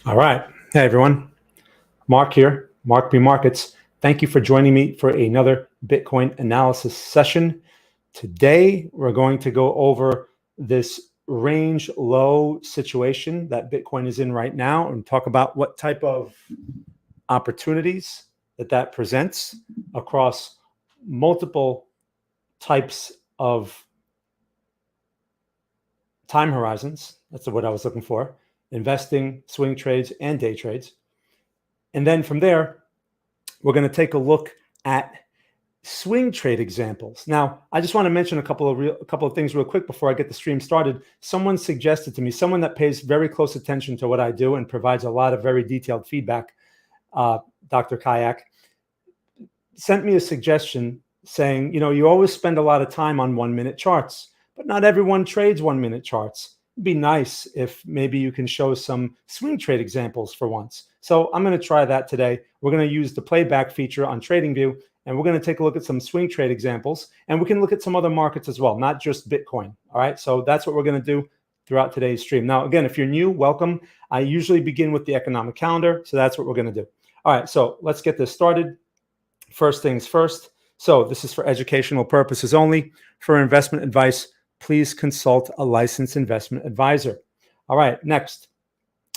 All right. Hey, everyone. Mark here, Mark B Markets. Thank you for joining me for another Bitcoin analysis session. Today, we're going to go over this range low situation that Bitcoin is in right now and talk about what type of opportunities that presents across multiple types of time horizons. That's what I was looking for. Investing, swing trades, and day trades. And then from there, we're going to take a look at swing trade examples. Now, I just want to mention a couple of things real quick before I get the stream started. Someone suggested to me, someone that pays very close attention to what I do and provides a lot of very detailed feedback, Dr. Kayak, sent me a suggestion saying, you always spend a lot of time on 1 minute charts, but not everyone trades 1 minute charts. It'd be nice if maybe you can show some swing trade examples for once. So I'm going to try that today. We're going to use the playback feature on TradingView, and we're going to take a look at some swing trade examples, and we can look at some other markets as well, not just Bitcoin. All right. So that's what we're going to do throughout today's stream. Now, again, if you're new, welcome. I usually begin with the economic calendar. So that's what we're going to do. All right. So let's get this started. First things first. So this is for educational purposes only. For investment advice, please consult a licensed investment advisor. All right, next.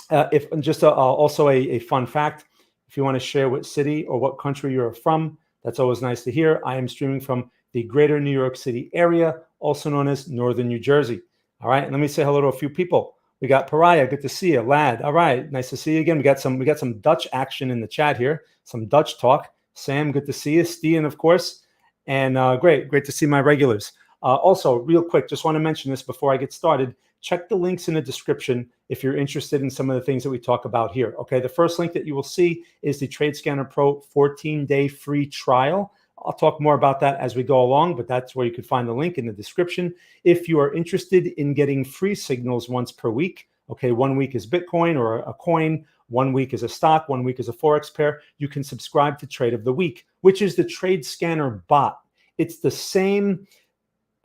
Also a fun fact, if you want to share what city or what country you're from, that's always nice to hear. I am streaming from the greater New York City area, also known as Northern New Jersey. All right, and let me say hello to a few people. We got Pariah, good to see you. Lad, all right, nice to see you again. We got some Dutch action in the chat here, some Dutch talk. Sam, good to see you. Stian, of course. And great to see my regulars. Also, real quick, just want to mention this before I get started. Check the links in the description if you're interested in some of the things that we talk about here. Okay, the first link that you will see is the TradeScanner Pro 14-day free trial. I'll talk more about that as we go along, but that's where you can find the link in the description. If you are interested in getting free signals once per week, okay, 1 week is Bitcoin or a coin, 1 week is a stock, 1 week is a Forex pair, you can subscribe to Trade of the Week, which is the TradeScanner bot. It's the same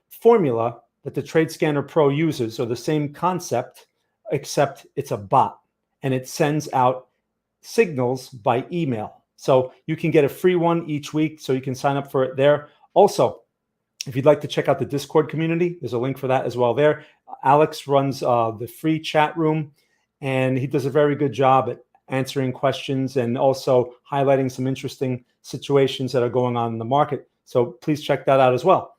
formula that the TradeScanner Pro uses, or the same concept, except it's a bot and it sends out signals by email. So you can get a free one each week, so you can sign up for it there. Also, if you'd like to check out the Discord community, there's a link for that as well there. Alex runs the free chat room, and he does a very good job at answering questions and also highlighting some interesting situations that are going on in the market. So please check that out as well.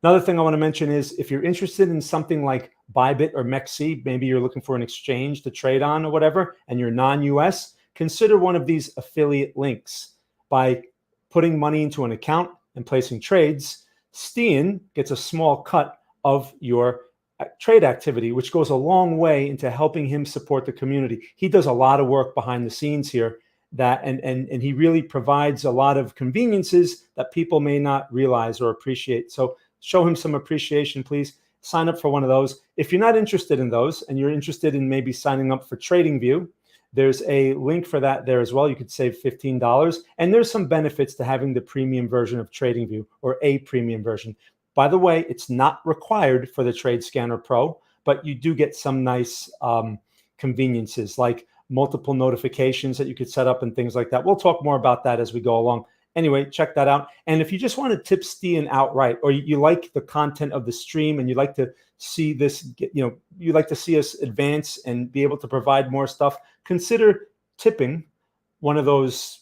Another thing I want to mention is if you're interested in something like Bybit or MEXC, maybe you're looking for an exchange to trade on or whatever, and you're non-US, consider one of these affiliate links. By putting money into an account and placing trades, Stian gets a small cut of your trade activity, which goes a long way into helping him support the community. He does a lot of work behind the scenes here, and he really provides a lot of conveniences that people may not realize or appreciate. So show him some appreciation, please. Sign up for one of those. If you're not interested in those and you're interested in maybe signing up for TradingView, there's a link for that there as well. You could save $15. And there's some benefits to having the premium version of TradingView, or a premium version. By the way, it's not required for the TradeScanner Pro, but you do get some nice conveniences like multiple notifications that you could set up and things like that. We'll talk more about that as we go along. Anyway, check that out. And if you just want to tip Stian outright, or you like the content of the stream and you like to see this, you like to see us advance and be able to provide more stuff, consider tipping one of those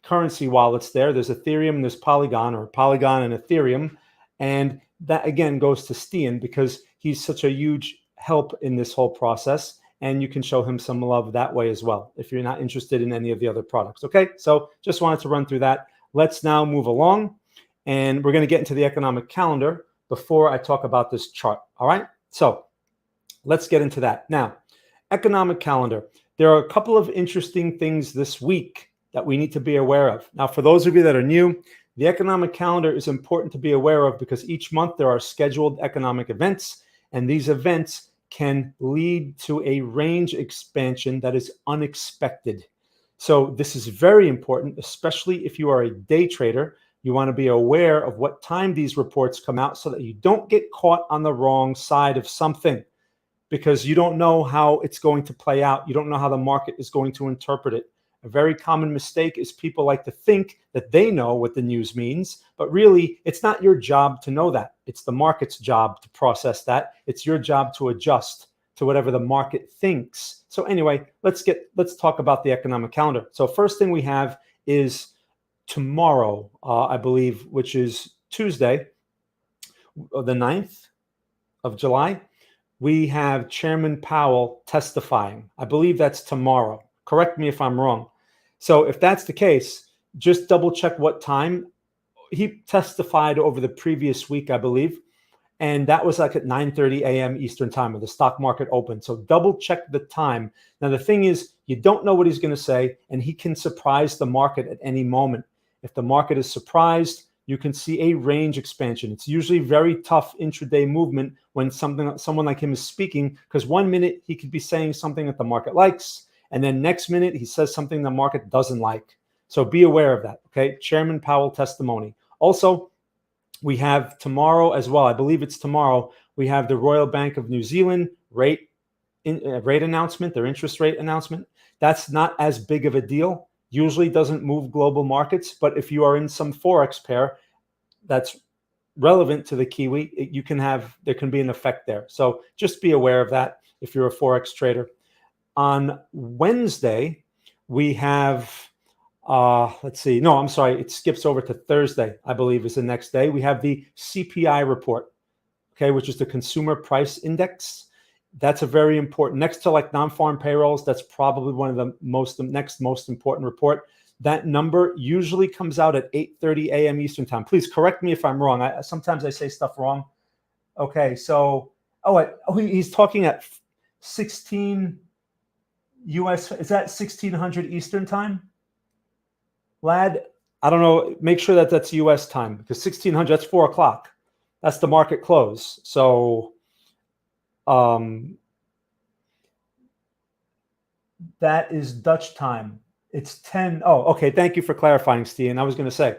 currency wallets there. There's Ethereum, there's Polygon, or Polygon and Ethereum. And that, again, goes to Stian because he's such a huge help in this whole process. And you can show him some love that way as well if you're not interested in any of the other products. Okay, so just wanted to run through that. Let's now move along, and we're going to get into the economic calendar before I talk about this chart. All right, so let's get into that. Now, economic calendar. There are a couple of interesting things this week that we need to be aware of. Now, for those of you that are new, the economic calendar is important to be aware of because each month there are scheduled economic events, and these events can lead to a range expansion that is unexpected. So this is very important, especially if you are a day trader. You want to be aware of what time these reports come out so that you don't get caught on the wrong side of something. because you don't know how it's going to play out. You don't know how the market is going to interpret it. A very common mistake is people like to think that they know what the news means, but really it's not your job to know that. It's the market's job to process that. It's your job to adjust to whatever the market thinks. So anyway, let's talk about the economic calendar. So first thing we have is tomorrow, I believe, which is Tuesday, the 9th of July. We have Chairman Powell testifying. I believe that's tomorrow. Correct me if I'm wrong. So if that's the case, just double check what time. He testified over the previous week, I believe, and that was like at 9:30 a.m. Eastern time when the stock market opened. So double check the time. Now, the thing is, you don't know what he's going to say, and he can surprise the market at any moment. If the market is surprised, you can see a range expansion. It's usually very tough intraday movement when someone like him is speaking, because 1 minute he could be saying something that the market likes, and then next minute he says something the market doesn't like. So be aware of that, okay? Chairman Powell testimony. Also, we have tomorrow as well, I believe it's tomorrow, we have the Royal Bank of New Zealand rate announcement, their interest rate announcement. That's not as big of a deal. Usually doesn't move global markets, but if you are in some Forex pair that's relevant to the Kiwi, there can be an effect there. So just be aware of that if you're a Forex trader. On Wednesday, we have, it skips over to Thursday, I believe is the next day. We have the CPI report, okay, which is the Consumer Price Index. That's a very important, next to like non-farm payrolls, that's probably one of the next most important report. That number usually comes out at 8:30 a.m. Eastern time. Please correct me if I'm wrong. Sometimes I say stuff wrong. Okay, so, he's talking at 16 US, is that 1600 Eastern time? Lad, I don't know, make sure that that's US time, because 1600, that's 4 o'clock. That's the market close. So, that is Dutch time. It's 10. Oh, okay. Thank you for clarifying, Steve. I was going to say,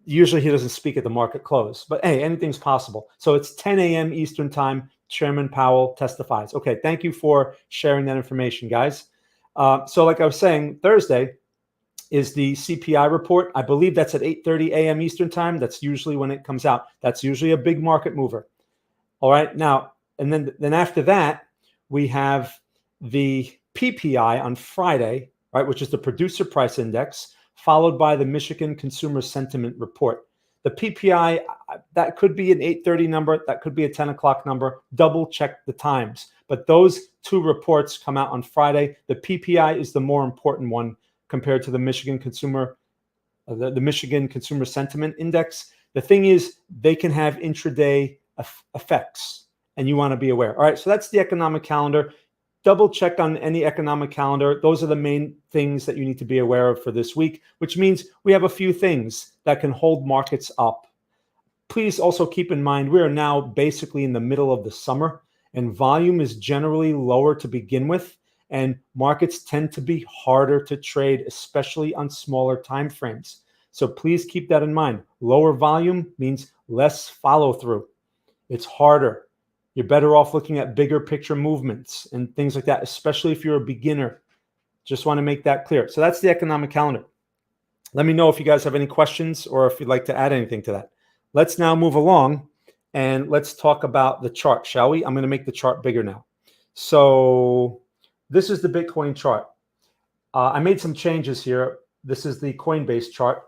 usually he doesn't speak at the market close, but hey, anything's possible. So it's 10 a.m. Eastern time. Chairman Powell testifies. Okay. Thank you for sharing that information, guys. So like I was saying, Thursday is the CPI report. I believe that's at 8:30 a.m. Eastern time. That's usually when it comes out. That's usually a big market mover. All right. Now, and then after that, we have the PPI on Friday, right, which is the Producer Price Index, followed by the Michigan Consumer Sentiment Report. The PPI, that could be an 8:30 number, that could be a 10 o'clock number. Double check the times. But those two reports come out on Friday. The PPI is the more important one compared to the Michigan Consumer Sentiment Index. The thing is, they can have intraday effects, and you want to be aware. All right, so that's the economic calendar. Double check on any economic calendar. Those are the main things that you need to be aware of for this week, which means we have a few things that can hold markets up. Please also keep in mind, we are now basically in the middle of the summer, and volume is generally lower to begin with, and markets tend to be harder to trade, especially on smaller time frames. So please keep that in mind. Lower volume means less follow through. It's harder. You're better off looking at bigger picture movements and things like that, especially if you're a beginner. Just want to make that clear. So that's the economic calendar. Let me know if you guys have any questions or if you'd like to add anything to that. Let's now move along and let's talk about the chart, shall we? I'm going to make the chart bigger now. So this is the Bitcoin chart. I made some changes here. This is the Coinbase chart.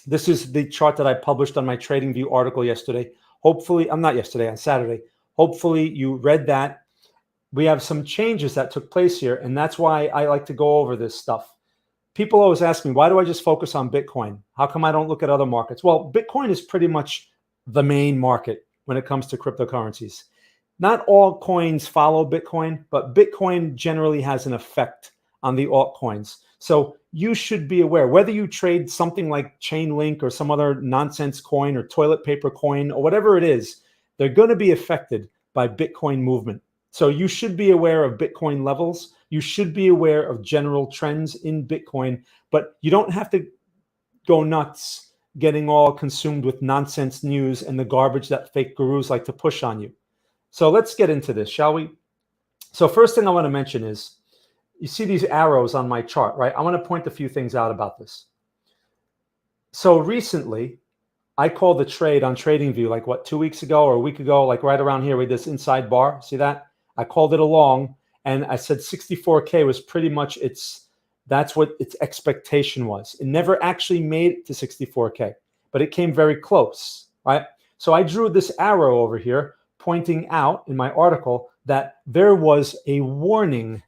This is the chart that I published on my TradingView article yesterday. Hopefully, not yesterday, on Saturday. Hopefully you read that. We have some changes that took place here, and that's why I like to go over this stuff. People always ask me, why do I just focus on Bitcoin? How come I don't look at other markets? Well, Bitcoin is pretty much the main market when it comes to cryptocurrencies. Not all coins follow Bitcoin, but Bitcoin generally has an effect on the altcoins. So you should be aware, whether you trade something like Chainlink or some other nonsense coin or toilet paper coin or whatever it is, they're going to be affected by Bitcoin movement. So you should be aware of Bitcoin levels. You should be aware of general trends in Bitcoin, but you don't have to go nuts getting all consumed with nonsense news and the garbage that fake gurus like to push on you. So let's get into this, shall we? So first thing I want to mention is, you see these arrows on my chart, right? I want to point a few things out about this. So recently, I called the trade on TradingView, like what, 2 weeks ago or a week ago, like right around here with this inside bar. See that? I called it a long, and I said 64K was pretty much that's what its expectation was. It never actually made it to 64K, but it came very close, right? So I drew this arrow over here pointing out in my article that there was a warning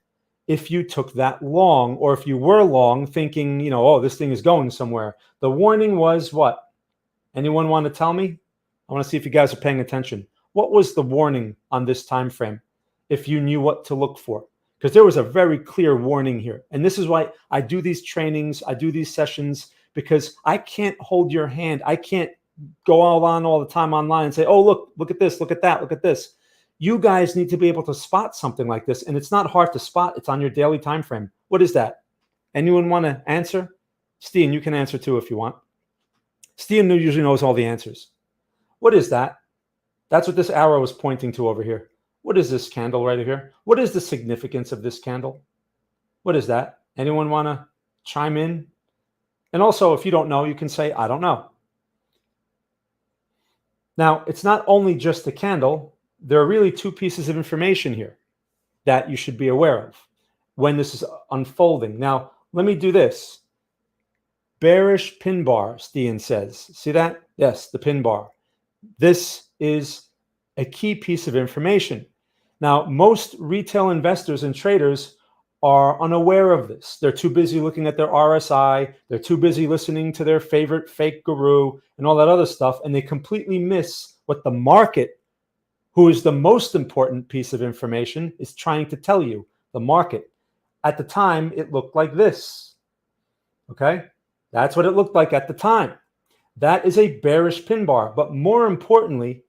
if you took that long, or if you were long thinking, you know, oh, this thing is going somewhere. The warning was what? Anyone want to tell me? I want to see if you guys are paying attention. What was the warning on this time frame if you knew what to look for? Because there was a very clear warning here. And this is why I do these trainings, I do these sessions, because I can't hold your hand. I can't go all the time online and say, oh, look at this, look at that, look at this. You guys need to be able to spot something like this. And it's not hard to spot. It's on your daily time frame. What is that? Anyone want to answer? Steen, you can answer too if you want. Steen usually knows all the answers. What is that? That's what this arrow is pointing to over here. What is this candle right here? What is the significance of this candle? What is that? Anyone want to chime in? And also, if you don't know, you can say, I don't know. Now, it's not only just the candle. There are really two pieces of information here that you should be aware of when this is unfolding. Now, let me do this. Bearish pin bar, Steen says. See that? Yes, the pin bar. This is a key piece of information. Now, most retail investors and traders are unaware of this. They're too busy looking at their RSI. They're too busy listening to their favorite fake guru and all that other stuff. And they completely miss what the market, who is the most important piece of information, is trying to tell you. The market. At the time, it looked like this. Okay? That's what it looked like at the time. That is a bearish pin bar. But more importantly,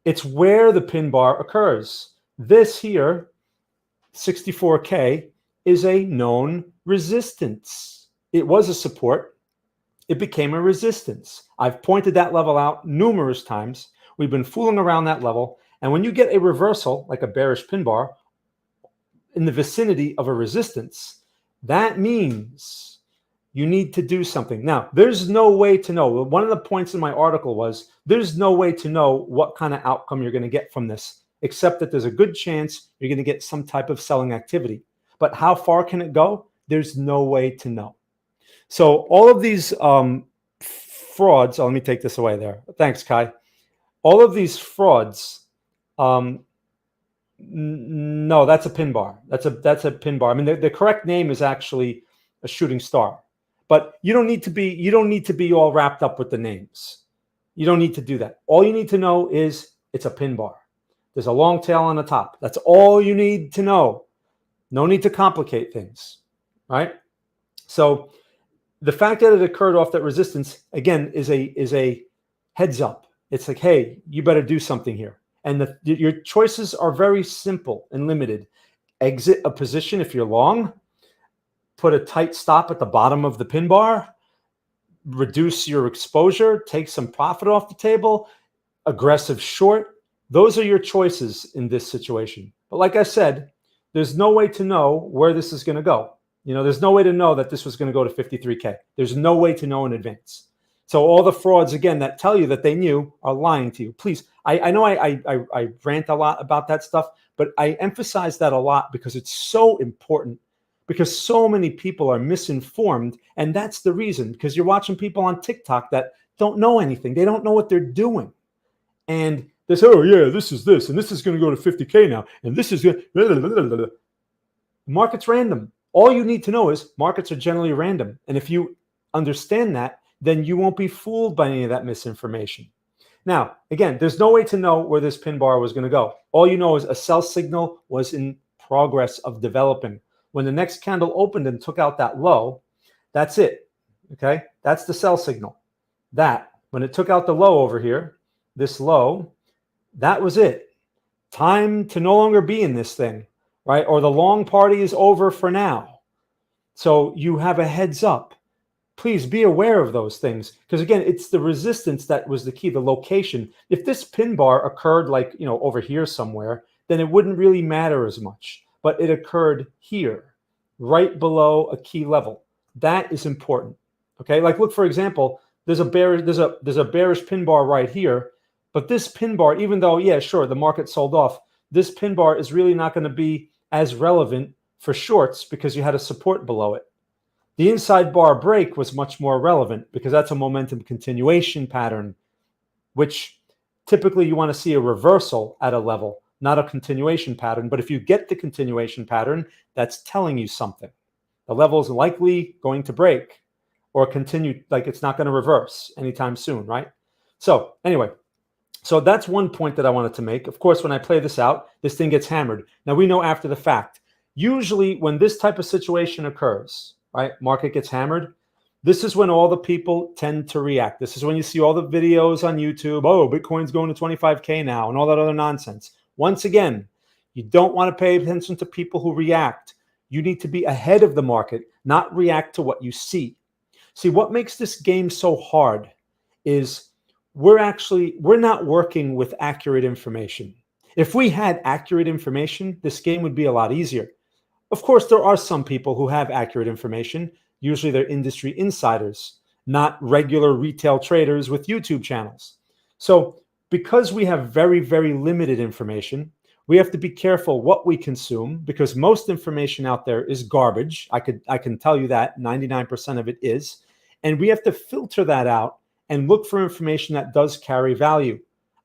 it's where the pin bar occurs. This here, 64K, is a known resistance. It was a support. It became a resistance. I've pointed that level out numerous times. We've been fooling around that level. And when you get a reversal, like a bearish pin bar, in the vicinity of a resistance, that means you need to do something. Now, there's no way to know. One of the points in my article was there's no way to know what kind of outcome you're going to get from this, except that there's a good chance you're going to get some type of selling activity. But how far can it go? There's no way to know. So all of these frauds, let me take this away there. Thanks, Kai. All of these frauds, no, that's a pin bar. That's a pin bar. I mean, the correct name is actually a shooting star. But you don't need to be all wrapped up with the names. You don't need to do that. All you need to know is it's a pin bar. There's a long tail on the top. That's all you need to know. No need to complicate things, right? So the fact that it occurred off that resistance, again, is a heads up. It's like, hey, you better do something here. And your choices are very simple and limited. Exit a position if you're long. Put a tight stop at the bottom of the pin bar. Reduce your exposure. Take some profit off the table. Aggressive short. Those are your choices in this situation. But like I said, there's no way to know where this is going to go. You know, there's no way to know that this was going to go to 53K. There's no way to know in advance. So all the frauds, again, that tell you that they knew are lying to you. Please, I know I rant a lot about that stuff, but I emphasize that a lot because it's so important, because so many people are misinformed. And that's the reason, because you're watching people on TikTok that don't know anything. They don't know what they're doing. And they say, oh, yeah, this is this, and this is going to go to 50K now, and this is going to... Market's random. All you need to know is markets are generally random. And if you understand that, then you won't be fooled by any of that misinformation. Now, again, there's no way to know where this pin bar was going to go. All you know is a sell signal was in progress of developing. When the next candle opened and took out that low, that's it. Okay? That's the sell signal. That, when it took out the low over here, this low, that was it. Time to no longer be in this thing, right? Or the long party is over for now. So you have a heads up. Please be aware of those things, because again, it's the resistance that was the key, the location. If this pin bar occurred like, you know, over here somewhere, then it wouldn't really matter as much. but it occurred here, right below a key level. That is important. Okay, like look, for example, there's a bearish pin bar right here, but this pin bar, even though, yeah, sure, the market sold off, this pin bar is really not going to be as relevant for shorts because you had a support below it. The inside bar break was much more relevant because that's a momentum continuation pattern, which typically you want to see a reversal at a level, not a continuation pattern. But if you get the continuation pattern, that's telling you something. The level is likely going to break or continue, like it's not going to reverse anytime soon, right? So anyway, so that's one point that I wanted to make. Of course, when I play this out, this thing gets hammered. Now we know after the fact, usually when this type of situation occurs, right, market gets hammered, this is when all the people tend to react. This is when you see all the videos on YouTube, oh, Bitcoin's going to 25K now and all that other nonsense. Once again, you don't want to pay attention to people who react. You need to be ahead of the market, not react to what you see. See, what makes this game so hard is we're not working with accurate information. If we had accurate information, this game would be a lot easier. Of course, there are some people who have accurate information. Usually they're industry insiders, not regular retail traders with YouTube channels. So because we have very, very limited information, we have to be careful what we consume because most information out there is garbage. I can tell you that 99% of it is. And we have to filter that out and look for information that does carry value.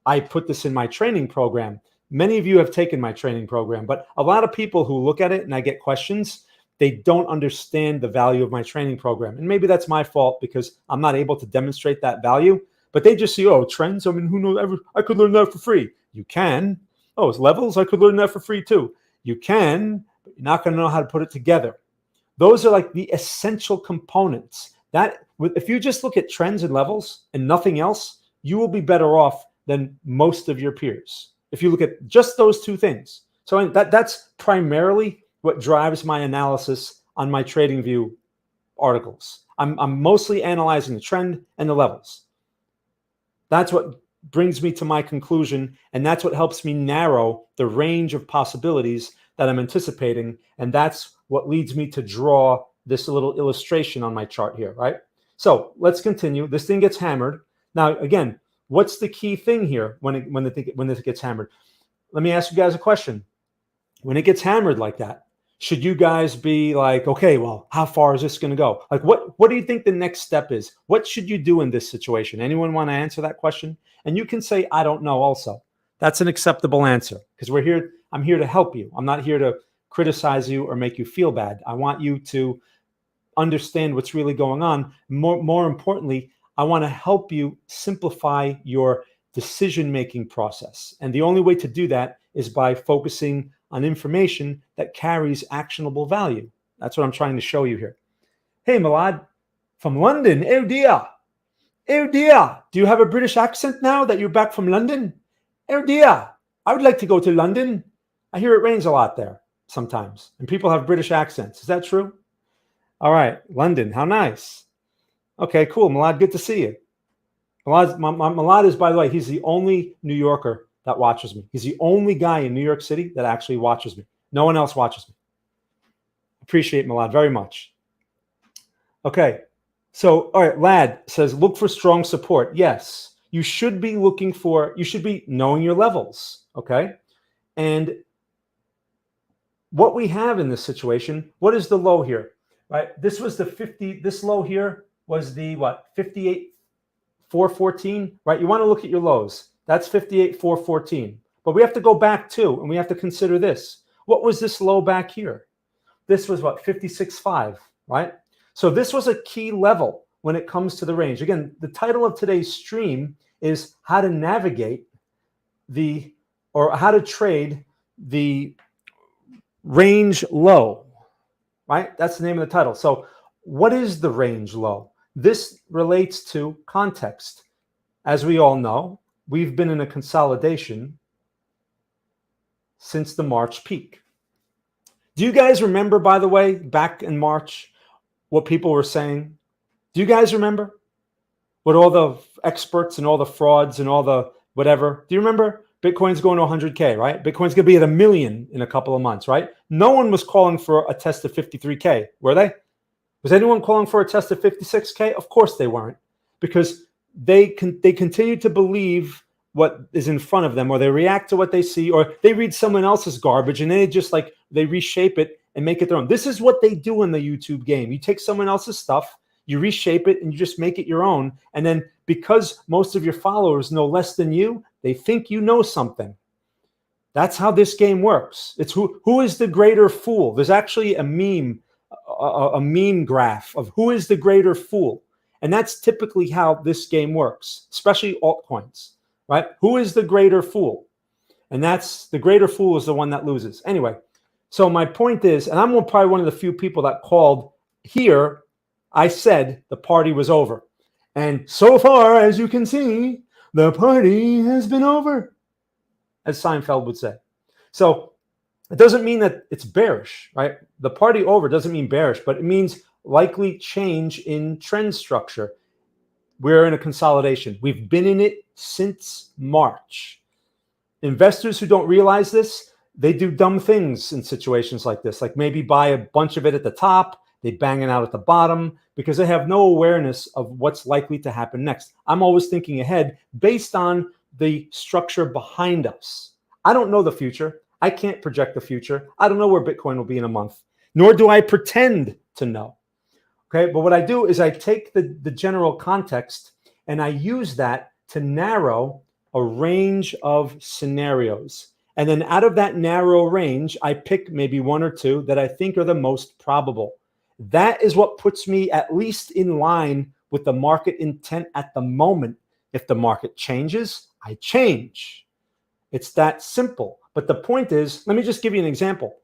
I put this in my training program. Many of you have taken my training program, but a lot of people who look at it and I get questions, they don't understand the value of my training program. And maybe that's my fault because I'm not able to demonstrate that value, but they just see, oh, trends. I mean, who knows? I could learn that for free. You can. Oh, it's levels. I could learn that for free too. You can, but you're not going to know how to put it together. Those are like the essential components. That if you just look at trends and levels and nothing else, you will be better off than most of your peers. If you look at just those two things. So that's primarily what drives my analysis on my TradingView articles. I'm mostly analyzing the trend and the levels. That's what brings me to my conclusion, and that's what helps me narrow the range of possibilities that I'm anticipating, and that's what leads me to draw this little illustration on my chart here, right? So let's continue. This thing gets hammered. Now, again, what's the key thing here when this gets hammered? Let me ask you guys a question. When it gets hammered like that, should you guys be like, okay, well, how far is this going to go? Like, what do you think the next step is? What should you do in this situation? Anyone want to answer that question? And you can say, I don't know also. That's an acceptable answer because I'm here to help you. I'm not here to criticize you or make you feel bad. I want you to understand what's really going on. More importantly, I want to help you simplify your decision-making process. And the only way to do that is by focusing on information that carries actionable value. That's what I'm trying to show you here. Hey, Milad, from London. Oh dear. Oh dear. Do you have a British accent now that you're back from London? Oh dear. I would like to go to London. I hear it rains a lot there sometimes, and people have British accents. Is that true? All right, London. How nice. Okay, cool. Milad, good to see you. Milad is, by the way, he's the only New Yorker that watches me. He's the only guy in New York City that actually watches me. No one else watches me. Appreciate Milad very much. Okay. So, all right, Lad says, look for strong support. Yes, you should be knowing your levels. Okay. And what we have in this situation, what is the low here? Right? This was the 50, this low here was the what? 58,414, right? You want to look at your lows. That's 58,414. But we have to go back too, and we have to consider this. What was this low back here? This was what? 56.5, right? So this was a key level when it comes to the range. Again, the title of today's stream is how to navigate how to trade the range low, right? That's the name of the title. So what is the range low? This relates to context. As we all know, we've been in a consolidation since the March peak. Do you guys remember, by the way, back in March, what people were saying? Do you guys remember what all the experts and all the frauds and all the whatever? Do you remember? Bitcoin's going to 100K, right? Bitcoin's going to be at 1 million in a couple of months, right? No one was calling for a test of 53K, were they? Was anyone calling for a test of 56K? Of course they weren't, because they continue to believe what is in front of them, or they react to what they see, or they read someone else's garbage and they reshape it and make it their own. This is what they do in the YouTube game. You take someone else's stuff, you reshape it, and you just make it your own. And then because most of your followers know less than you, they think you know something. That's how this game works. It's who is the greater fool. There's actually a meme graph of who is the greater fool. And that's typically how this game works, especially altcoins, right? Who is the greater fool? And that's the greater fool is the one that loses. Anyway, so my point is, and I'm probably one of the few people that called here, I said the party was over. And so far, as you can see, the party has been over, as Seinfeld would say. So it doesn't mean that it's bearish, right? The party over doesn't mean bearish, but it means likely change in trend structure. We're in a consolidation. We've been in it since March. Investors who don't realize this, they do dumb things in situations like this, like maybe buy a bunch of it at the top, they bang it out at the bottom, because they have no awareness of what's likely to happen next. I'm always thinking ahead based on the structure behind us. I don't know the future. I can't project the future. I don't know where Bitcoin will be in a month, nor do I pretend to know. Okay, but what I do is I take the general context and I use that to narrow a range of scenarios. And then out of that narrow range, I pick maybe one or two that I think are the most probable. That is what puts me at least in line with the market intent at the moment. If the market changes, I change. It's that simple. But the point is, let me just give you an example.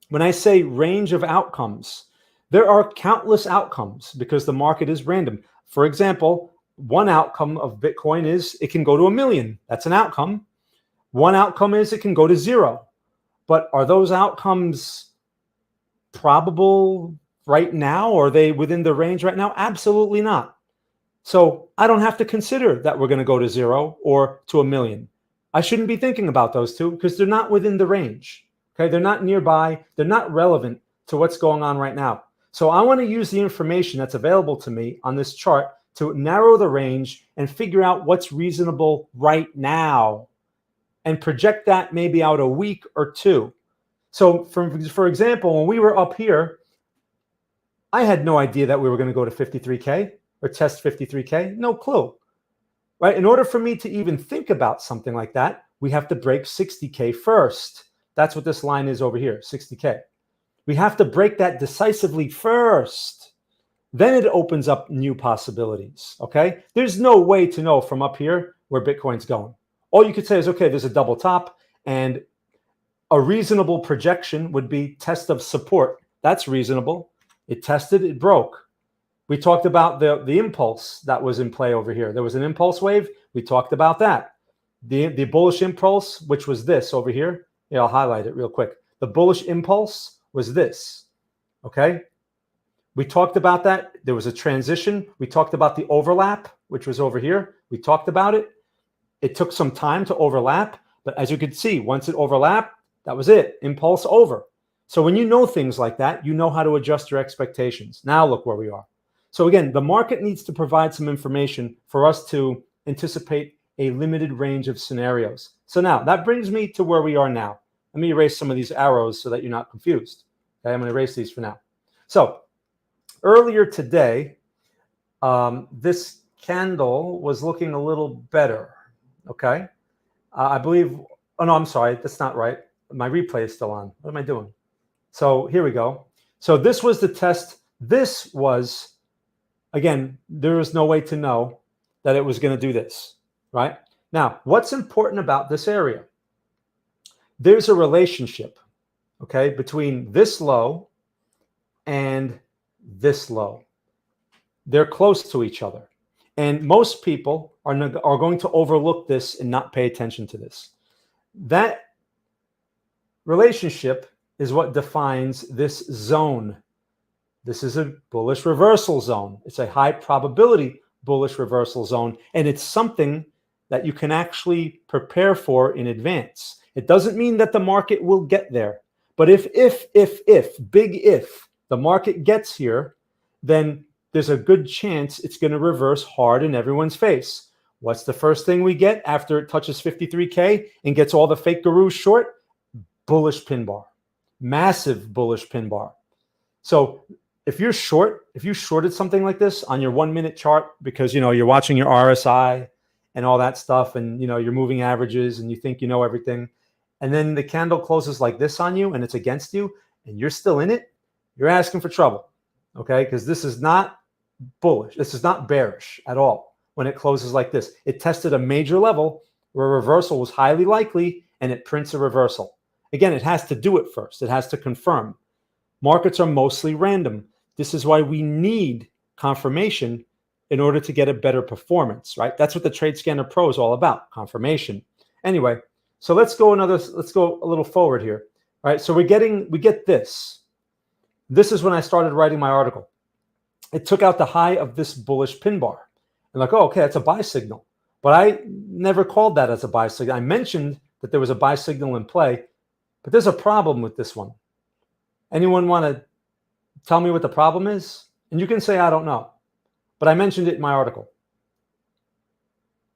When I say range of outcomes, there are countless outcomes because the market is random. For example, one outcome of Bitcoin is it can go to 1 million. That's an outcome. One outcome is it can go to 0. But are those outcomes probable right now? Or are they within the range right now? Absolutely not. So I don't have to consider that we're going to go to 0 or to 1 million. I shouldn't be thinking about those two because they're not within the range. Okay, they're not nearby. They're not relevant to what's going on right now. So I want to use the information that's available to me on this chart to narrow the range and figure out what's reasonable right now and project that maybe out a week or two. So for example, when we were up here, I had no idea that we were going to go to 53K or test 53K. No clue, right? In order for me to even think about something like that, we have to break 60K first. That's what this line is over here, 60K. We have to break that decisively first. Then it opens up new possibilities, okay? There's no way to know from up here where Bitcoin's going. All you could say is, okay, there's a double top, and a reasonable projection would be test of support. That's reasonable. It tested, it broke. We talked about the impulse that was in play over here. There was an impulse wave. We talked about that. The bullish impulse, which was this over here. Yeah, I'll highlight it real quick. The bullish impulse was this, okay? We talked about that. There was a transition. We talked about the overlap, which was over here. We talked about it. It took some time to overlap, but as you could see, once it overlapped, that was it. Impulse over. So when you know things like that, you know how to adjust your expectations. Now look where we are. So again, the market needs to provide some information for us to anticipate a limited range of scenarios. So now that brings me to where we are now. Let me erase some of these arrows so that you're not confused. Okay, I'm going to erase these for now. So earlier today, this candle was looking a little better. Okay, I believe. Oh no, I'm sorry. That's not right. My replay is still on. What am I doing? So here we go. So this was the test. This was, again, there was no way to know that it was going to do this, right? Now, what's important about this area? There's a relationship, okay, between this low and this low. They're close to each other. And most people are going to overlook this and not pay attention to this. That relationship is what defines this zone. This is a bullish reversal zone. It's a high probability bullish reversal zone. And it's something that you can actually prepare for in advance. It doesn't mean that the market will get there. But if, big if, the market gets here, then there's a good chance it's going to reverse hard in everyone's face. What's the first thing we get after it touches 53K and gets all the fake gurus short? Bullish pin bar, massive bullish pin bar. So if you shorted something like this on your 1 minute chart because, you're watching your RSI and all that stuff and, you're moving averages and you think you know everything, and then the candle closes like this on you and it's against you and you're still in it, you're asking for trouble, okay? Because this is not bullish. This is not bearish at all when it closes like this. It tested a major level where a reversal was highly likely and it prints a reversal. Again, it has to do it first. It has to confirm. Markets are mostly random. This is why we need confirmation in order to get a better performance, right? That's what the TradeScanner Pro is all about, confirmation. Anyway, so let's go a little forward here. All right, so we get this. This is when I started writing my article. It took out the high of this bullish pin bar. And like, oh, okay, that's a buy signal. But I never called that as a buy signal. I mentioned that there was a buy signal in play, but there's a problem with this one. Anyone want to tell me what the problem is? And you can say, I don't know. But I mentioned it in my article.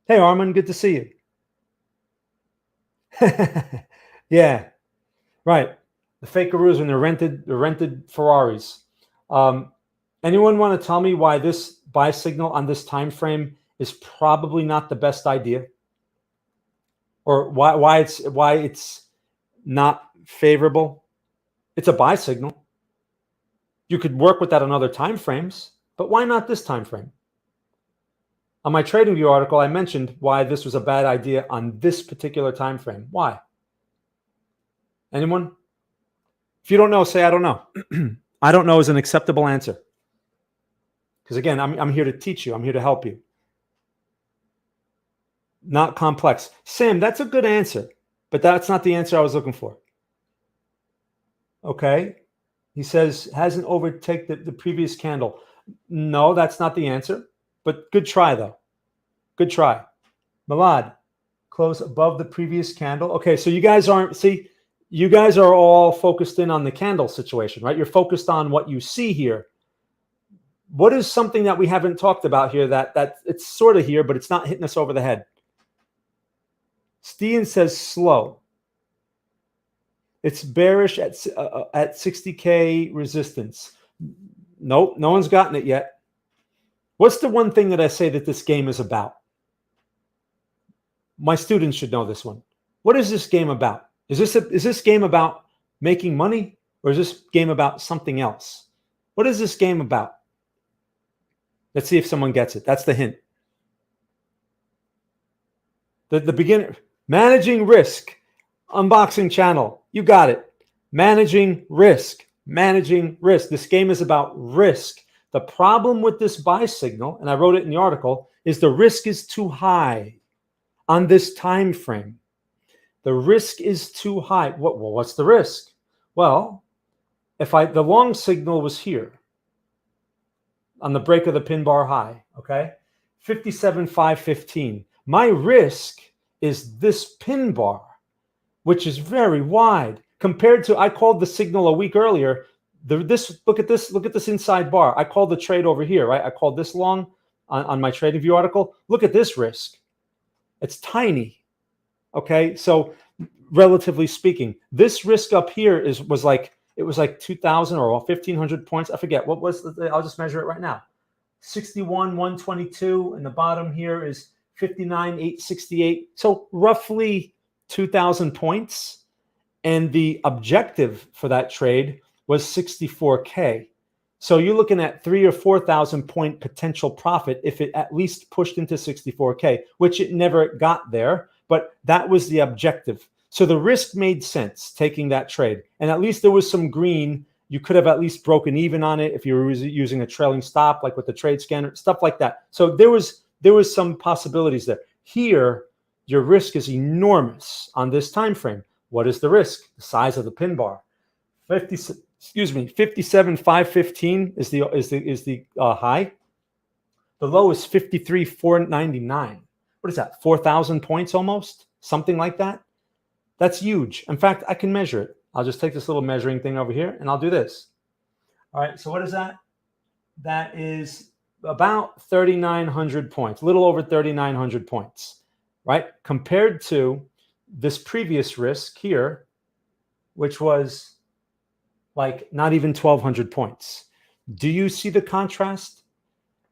Hey, Armin, good to see you. Yeah, right. The fake gurus and the rented Ferraris. Anyone want to tell me why this buy signal on this time frame is probably not the best idea, or why it's not favorable? It's a buy signal. You could work with that on other time frames, but why not this time frame? On my TradingView article, I mentioned why this was a bad idea on this particular time frame. Why? Anyone? If you don't know, say I don't know. I don't know is an acceptable answer. Because again, I'm here to teach you. I'm here to help you. Not complex. Sam, that's a good answer, but that's not the answer I was looking for. Okay. He says, hasn't overtaken the previous candle. No, that's not the answer. But good try, though. Good try. Milad, close above the previous candle. Okay, so you guys are all focused in on the candle situation, right? You're focused on what you see here. What is something that we haven't talked about here that it's sort of here, but it's not hitting us over the head? Steen says slow. It's bearish at 60K resistance. Nope, no one's gotten it yet. What's the one thing that I say that this game is about? My students should know this one. What is this game about? Is this game about making money, or is this game about something else? What is this game about? Let's see if someone gets it. That's the hint. The beginner. Managing risk. Unboxing channel. You got it. Managing risk. Managing risk. This game is about risk. The problem with this buy signal, and I wrote it in the article, is the risk is too high on this time frame. The risk is too high. What's the risk? Well, if the long signal was here on the break of the pin bar high, okay, 57,515. My risk is this pin bar, which is very wide compared to, I called the signal a week earlier. Look at this inside bar. I called the trade over here, right? I called this long on my TradingView article. Look at this risk. It's tiny. Okay, so relatively speaking, this risk up here was like 2,000 or 1,500 points. I forget what was. I'll just measure it right now. 61,122, and the bottom here is 59,868. So roughly 2,000 points, and the objective for that trade was 64K. So you're looking at 3,000 or 4,000 point potential profit if it at least pushed into 64K, which it never got there, but that was the objective. So the risk made sense taking that trade. And at least there was some green. You could have at least broken even on it if you were using a trailing stop, like with the TradeScanner, stuff like that. So there was some possibilities there. Here, your risk is enormous on this time frame. What is the risk? The size of the pin bar. 57,515 is the high. The low is 53,499. what is that, 4,000 points almost? Something like that. That's huge. In fact, I can measure it. I'll just take this little measuring thing over here and I'll do this. All right, so what is that? That is about 3,900 points, a little over 3,900 points, right? Compared to this previous risk here, which was like not even 1,200 points. Do you see the contrast?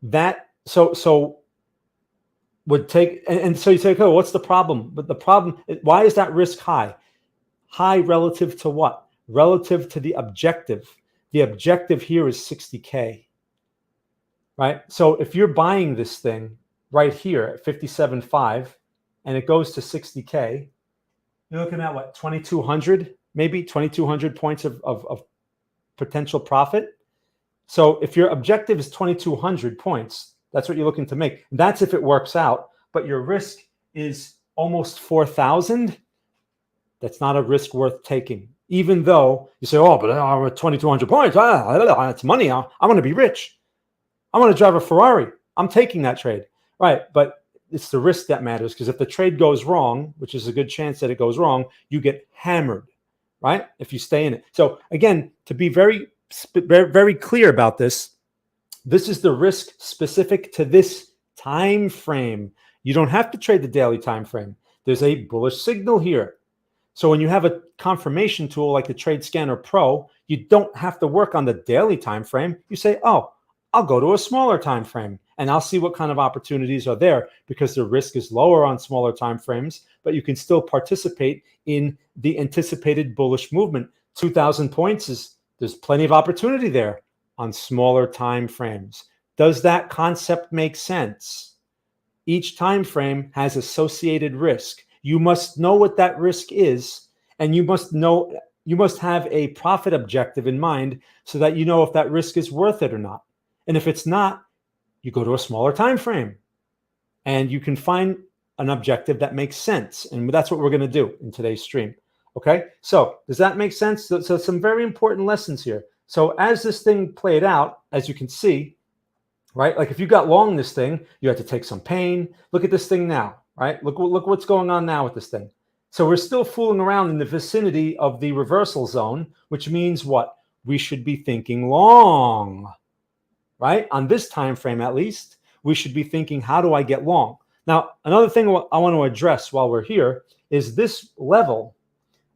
That so would take, and so you say, okay, what's the problem? But the problem, why is that risk high? High relative to what? Relative to the objective. The objective here is 60K, right? So if you're buying this thing right here at 57.5 and it goes to 60K, you're looking at what, 2,200, maybe 2,200 points of potential profit. So if your objective is 2,200 points, that's what you're looking to make. That's if it works out, but your risk is almost 4,000. That's not a risk worth taking. Even though you say, oh, but I'm at 2,200 points. That's money. I want to be rich. I want to drive a Ferrari. I'm taking that trade. Right. But it's the risk that matters, because if the trade goes wrong, which is a good chance that it goes wrong, you get hammered, right? If you stay in it. So again, to be very, very clear about this, this is the risk specific to this time frame. You don't have to trade the daily time frame. There's a bullish signal here. So when you have a confirmation tool like the Trade Scanner Pro, you don't have to work on the daily time frame. You say, oh, I'll go to a smaller time frame and I'll see what kind of opportunities are there, because the risk is lower on smaller time frames, but you can still participate in the anticipated bullish movement. 2,000 points there's plenty of opportunity there on smaller time frames. Does that concept make sense? Each time frame has associated risk. You must know what that risk is, and you must have a profit objective in mind so that you know if that risk is worth it or not. And if it's not, you go to a smaller time frame and you can find an objective that makes sense. And that's what we're going to do in today's stream. Okay, so does that make sense? So some very important lessons here. So as this thing played out, as you can see, right? Like if you got long this thing, you had to take some pain. Look at this thing now, right? Look what's going on now with this thing. So we're still fooling around in the vicinity of the reversal zone, which means what? We should be thinking long, right? On this time frame, at least, we should be thinking, how do I get long? Now, another thing I want to address while we're here is this level.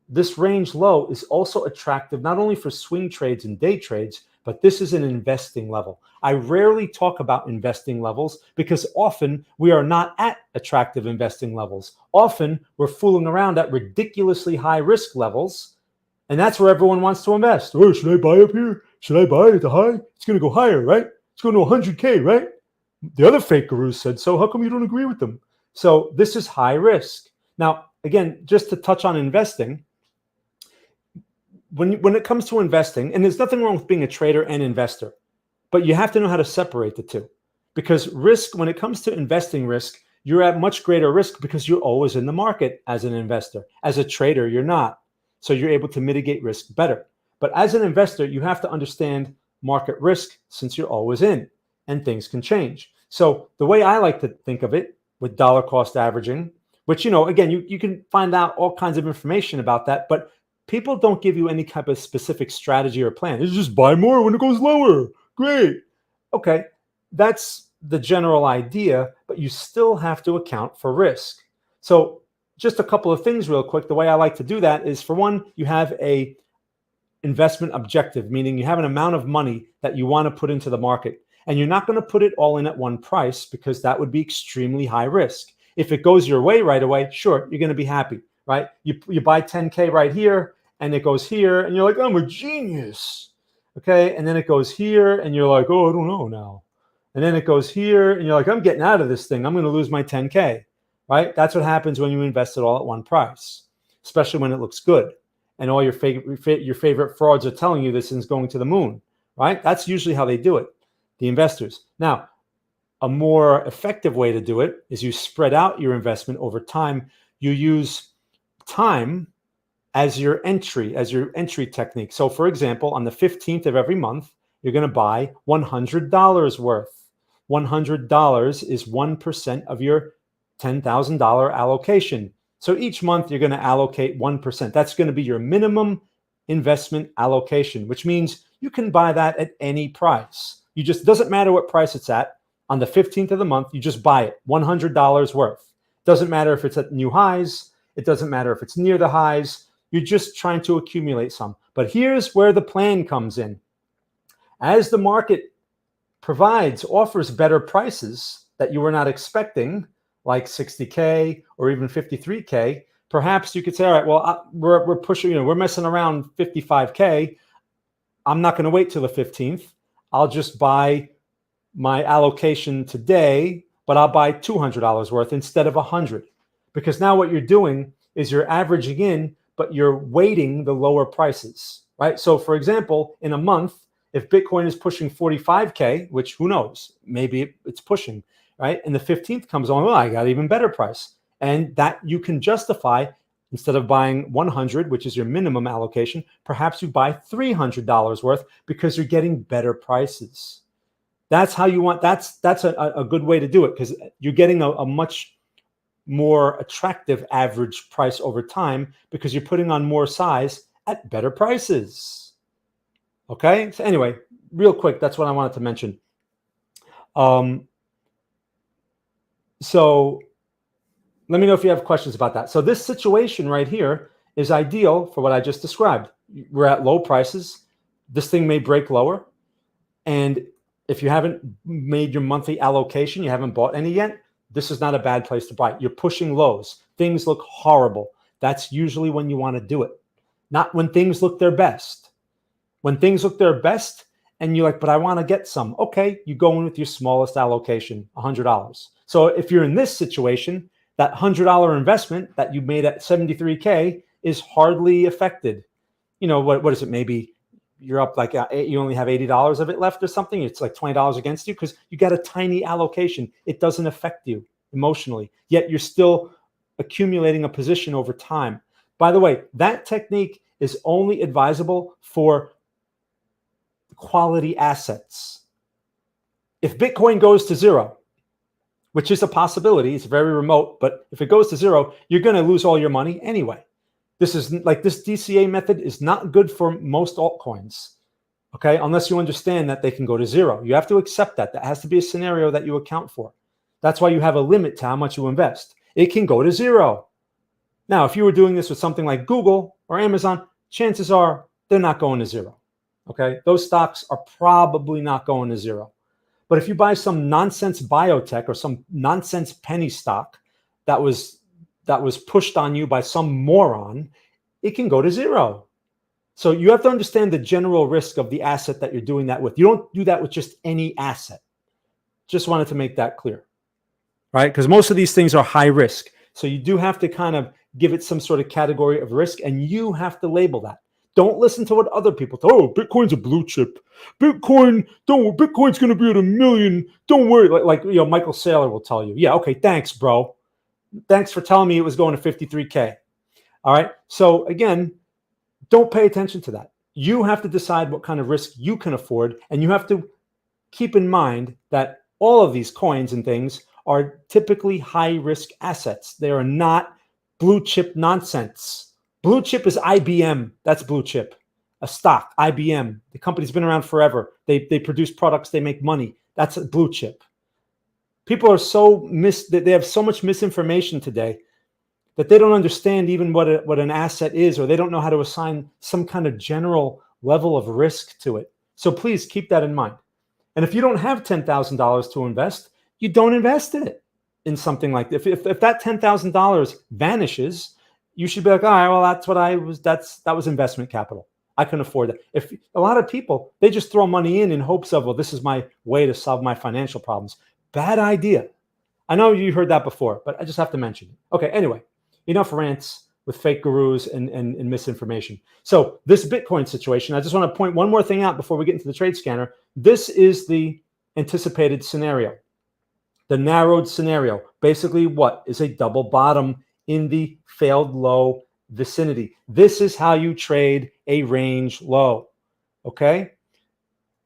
This range low is also attractive not only for swing trades and day trades, but this is an investing level. I rarely talk about investing levels because often we are not at attractive investing levels. Often we're fooling around at ridiculously high risk levels, and that's where everyone wants to invest. Oh, should I buy up here? Should I buy at the high? It's going to go higher, right? It's going to 100K, right? The other fake gurus said so. How come you don't agree with them? So this is high risk. Now, again, just to touch on investing, when it comes to investing, and there's nothing wrong with being a trader and investor, but you have to know how to separate the two. Because risk, when it comes to investing risk, you're at much greater risk because you're always in the market as an investor. As a trader, you're not. So you're able to mitigate risk better. But as an investor, you have to understand market risk since you're always in, and things can change. So the way I like to think of it with dollar cost averaging, which, again, you can find out all kinds of information about that, but people don't give you any type of specific strategy or plan. It's just buy more when it goes lower. Great. Okay, that's the general idea, but you still have to account for risk. So just a couple of things real quick. The way I like to do that is, for one, you have a investment objective, meaning you have an amount of money that you want to put into the market. And you're not going to put it all in at one price because that would be extremely high risk. If it goes your way right away, sure, you're going to be happy, right? You buy 10K right here, and it goes here, and you're like, I'm a genius, okay? And then it goes here, and you're like, oh, I don't know now. And then it goes here, and you're like, I'm getting out of this thing. I'm going to lose my 10K, right? That's what happens when you invest it all at one price, especially when it looks good, and all your favorite frauds are telling you this is going to the moon, right? That's usually how they do it, the investors. Now, a more effective way to do it is you spread out your investment over time. You use time as your entry technique. So for example, on the 15th of every month, you're going to buy $100 worth. $100 is 1% of your $10,000 allocation. So each month you're going to allocate 1%. That's going to be your minimum investment allocation, which means you can buy that at any price. You just, doesn't matter what price it's at. On the 15th of the month, you just buy it, $100 worth. Doesn't matter if it's at new highs. It doesn't matter if it's near the highs. You're just trying to accumulate some. But here's where the plan comes in. As the market offers better prices that you were not expecting, like 60K or even 53K, perhaps you could say, all right, well, we're pushing, we're messing around 55K. I'm not going to wait till the 15th. I'll just buy my allocation today, but I'll buy $200 worth instead of $100. Because now what you're doing is you're averaging in, but you're weighting the lower prices, right? So for example, in a month, if Bitcoin is pushing 45K, which who knows, maybe it's pushing, right? And the 15th comes on, well, I got an even better price. And that you can justify, instead of buying 100, which is your minimum allocation, perhaps you buy $300 worth because you're getting better prices. That's how you want, that's a good way to do it, because you're getting a much more attractive average price over time because you're putting on more size at better prices. Okay, so anyway, real quick, that's what I wanted to mention. So let me know if you have questions about that. So this situation right here is ideal for what I just described. We're at low prices. This thing may break lower. And if you haven't made your monthly allocation, you haven't bought any yet, this is not a bad place to buy. You're pushing lows. Things look horrible. That's usually when you want to do it. Not when things look their best. When things look their best and you're like, but I want to get some. Okay, you go in with your smallest allocation, $100. So if you're in this situation, that $100 investment that you made at 73K is hardly affected. What is it? Maybe you're up like you only have $80 of it left or something. It's like $20 against you because you got a tiny allocation. It doesn't affect you emotionally, yet you're still accumulating a position over time. By the way, that technique is only advisable for quality assets. If Bitcoin goes to zero, which is a possibility, it's very remote, but if it goes to zero, you're going to lose all your money anyway. This DCA method is not good for most altcoins, okay? Unless you understand that they can go to zero. You have to accept that. That has to be a scenario that you account for. That's why you have a limit to how much you invest. It can go to zero. Now, if you were doing this with something like Google or Amazon, chances are they're not going to zero, okay? Those stocks are probably not going to zero. But if you buy some nonsense biotech or some nonsense penny stock that was pushed on you by some moron, it can go to zero. So you have to understand the general risk of the asset that you're doing that with. You don't do that with just any asset. Just wanted to make that clear, right? Because most of these things are high risk. So you do have to kind of give it some sort of category of risk, and you have to label that. Don't listen to what other people tell. Oh, Bitcoin's a blue chip. Bitcoin's going to be at 1 million. Don't worry. Like Michael Saylor will tell you. Yeah, okay, thanks, bro. Thanks for telling me it was going to 53K. All right. So again, don't pay attention to that. You have to decide what kind of risk you can afford, and you have to keep in mind that all of these coins and things are typically high risk assets. They are not blue chip nonsense. Blue chip is IBM. That's blue chip. A stock, IBM. The company's been around forever. They produce products. They make money. That's a blue chip. People are they have so much misinformation today that they don't understand even what an asset is, or they don't know how to assign some kind of general level of risk to it. So please keep that in mind. And if you don't have $10,000 to invest, you don't invest in it in something like that. If that $10,000 vanishes, you should be like, all right, well, that was investment capital. I can afford that. If a lot of people, they just throw money in hopes of, well, this is my way to solve my financial problems. Bad idea. I know you heard that before, but I just have to mention it. Okay, anyway, enough rants with fake gurus and misinformation. So this Bitcoin situation, I just want to point one more thing out before we get into the trade scanner. This is the anticipated scenario, the narrowed scenario. Basically, what is a double bottom in the failed low vicinity. This is how you trade a range low, okay?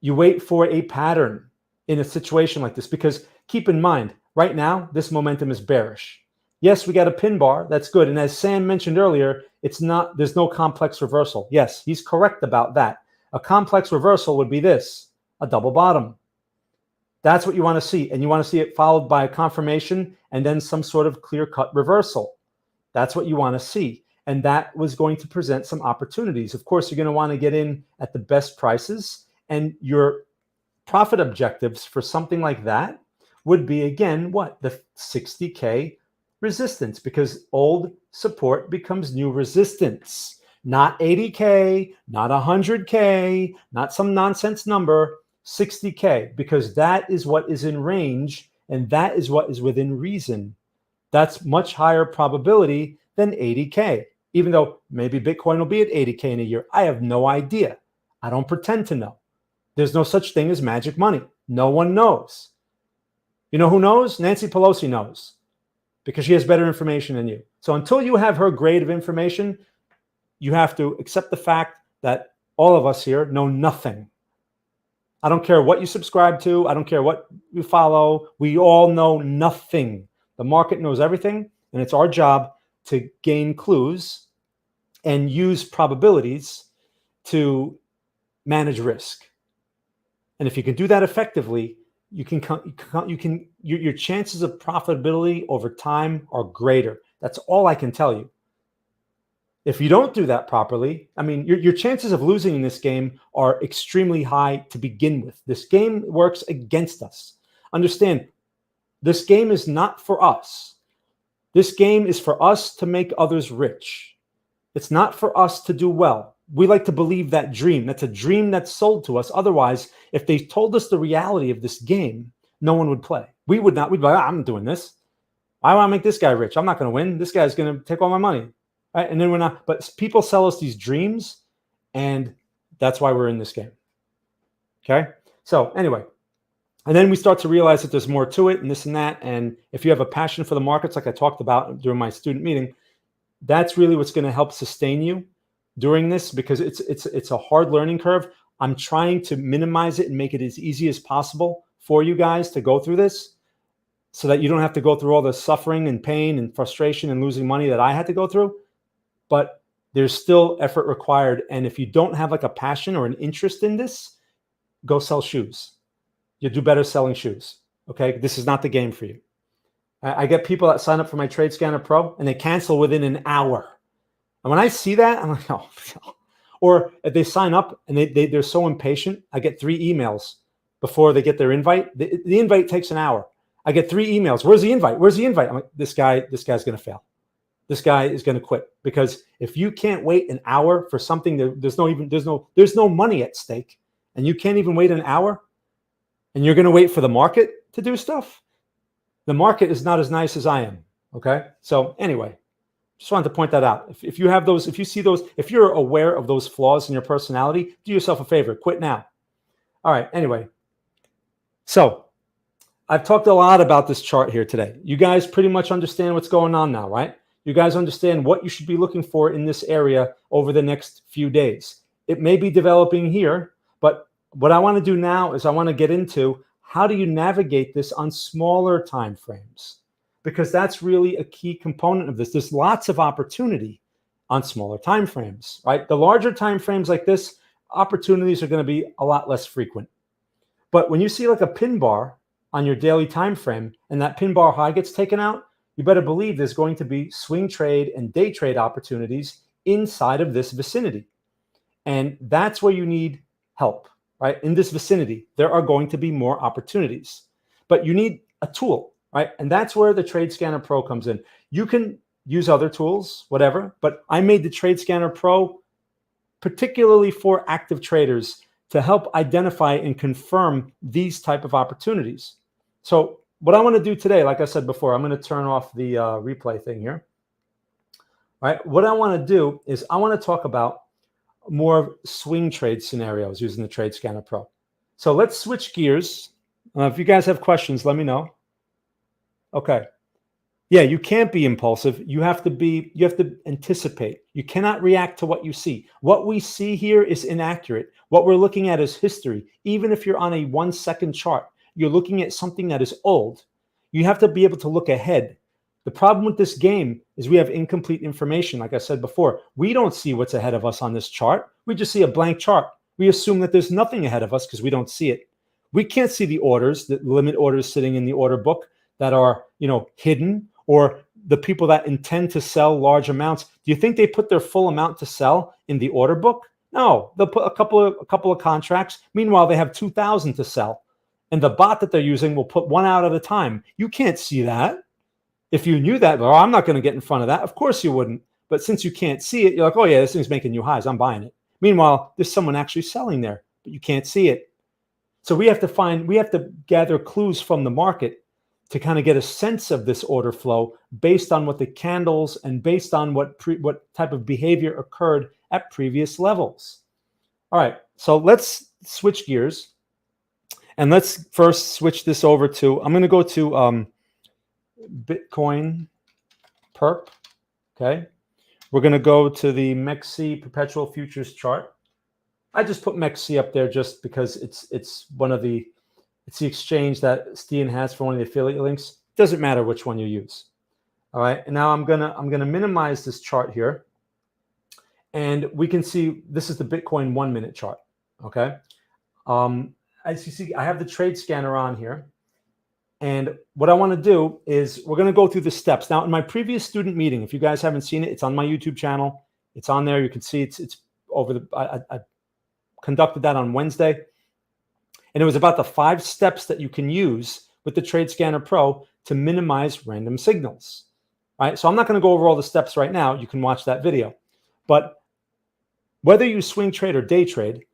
You wait for a pattern in a situation like this, because keep in mind, Right now, this momentum is bearish. Yes, we got a pin bar. That's good. And as Sam mentioned earlier, there's no complex reversal. Yes, he's correct about that. A complex reversal would be this, a double bottom. That's what you want to see. And you want to see it followed by a confirmation and then some sort of clear-cut reversal. That's what you want to see. And that was going to present some opportunities. Of course, you're going to want to get in at the best prices. And your profit objectives for something like that would be, again, what? The 60K resistance, because old support becomes new resistance. Not 80K, not 100K, not some nonsense number, 60K, because that is what is in range and that is what is within reason. That's much higher probability than 80K, even though maybe Bitcoin will be at 80K in a year. I have no idea. I don't pretend to know. There's no such thing as magic money. No one knows. You know who knows? Nancy Pelosi knows, because she has better information than you. So until you have her grade of information, you have to accept the fact that all of us here know nothing. I don't care what you subscribe to. I don't care what you follow. We all know nothing. The market knows everything, and it's our job to gain clues and use probabilities to manage risk. And if you can do that effectively, your chances of profitability over time are greater. That's all I can tell you. If you don't do that properly, I mean, your chances of losing in this game are extremely high to begin with. This game works against us. Understand, this game is not for us. This game is for us to make others rich. It's not for us to do well. We like to believe that dream. That's a dream that's sold to us. Otherwise, if they told us the reality of this game, no one would play. We would not. We'd be like, I'm not doing this. I want to make this guy rich. I'm not going to win. This guy's going to take all my money. Right? And then we're not. But people sell us these dreams, and that's why we're in this game. Okay? So anyway, and then we start to realize that there's more to it and this and that. And if you have a passion for the markets, like I talked about during my student meeting, that's really what's going to help sustain you during this, because it's a hard learning curve. I'm trying to minimize it and make it as easy as possible for you guys to go through this, so that you don't have to go through all the suffering and pain and frustration and losing money that I had to go through. But there's still effort required. And if you don't have like a passion or an interest in this, go sell shoes. You'll do better selling shoes. Okay. This is not the game for you. I get people that sign up for my Trade Scanner Pro and they cancel within an hour. And when I see that, I'm like, oh. Or if they sign up and they're so impatient, I get 3 emails before they get their invite. The invite takes an hour. I get 3 emails. Where's the invite? Where's the invite? I'm like, this guy's going to fail. This guy is going to quit, because if you can't wait an hour for something that there's no money at stake, and you can't even wait an hour, and you're going to wait for the market to do stuff, the market is not as nice as I am. Okay. So anyway, just wanted to point that out. If you have those, if you see those, if you're aware of those flaws in your personality, do yourself a favor, quit now. All right. Anyway, so I've talked a lot about this chart here today. You guys pretty much understand what's going on now, right? You guys understand what you should be looking for in this area over the next few days. It may be developing here, but what I want to do now is I want to get into how do you navigate this on smaller time frames, because that's really a key component of this. There's lots of opportunity on smaller time frames, right? The larger time frames like this, opportunities are going to be a lot less frequent. But when you see like a pin bar on your daily time frame and that pin bar high gets taken out, you better believe there's going to be swing trade and day trade opportunities inside of this vicinity. And that's where you need help, right? In this vicinity, there are going to be more opportunities, but you need a tool, right? And that's where the Trade Scanner Pro comes in. You can use other tools, whatever, but I made the Trade Scanner Pro particularly for active traders to help identify and confirm these type of opportunities. So what I want to do today, like I said before, I'm going to turn off the replay thing here. All right. What I want to do is I want to talk about more swing trade scenarios using the Trade Scanner Pro. So let's switch gears. If you guys have questions, let me know. Okay. Yeah, you can't be impulsive. You have to anticipate. You cannot react to what you see. What we see here is inaccurate. What we're looking at is history. Even if you're on a 1-second chart, you're looking at something that is old. You have to be able to look ahead. The problem with this game is we have incomplete information. Like I said before, we don't see what's ahead of us on this chart. We just see a blank chart. We assume that there's nothing ahead of us because we don't see it. We can't see the orders, the limit orders sitting in the order book that are, hidden, or the people that intend to sell large amounts. Do you think they put their full amount to sell in the order book? No, they'll put a couple of contracts. Meanwhile, they have 2,000 to sell. And the bot that they're using will put one out at a time. You can't see that. If you knew that, well, I'm not going to get in front of that. Of course you wouldn't. But since you can't see it, you're like, oh yeah, this thing's making new highs. I'm buying it. Meanwhile, there's someone actually selling there, but you can't see it. So we have to gather clues from the market to kind of get a sense of this order flow based on what the candles and based on what type of behavior occurred at previous levels. All right, so let's switch gears and let's first switch this over to, I'm going to go to Bitcoin perp. Okay, we're going to go to the MEXC perpetual futures chart. I just put MEXC up there just because it's the exchange that Stian has for one of the affiliate links. Doesn't matter which one you use. All right, and now I'm gonna minimize this chart here, and we can see this is the Bitcoin 1 minute chart. Okay, as you see, I have the trade scanner on here, and what I want to do is we're gonna go through the steps. Now, in my previous student meeting, if you guys haven't seen it, it's on my YouTube channel. It's on there. You can see it's over the. I conducted that on Wednesday, and it was about the 5 steps that you can use with the Trade Scanner Pro to minimize random signals. All right, so I'm not going to go over all the steps right now. You can watch that video. But whether you swing trade or day trade,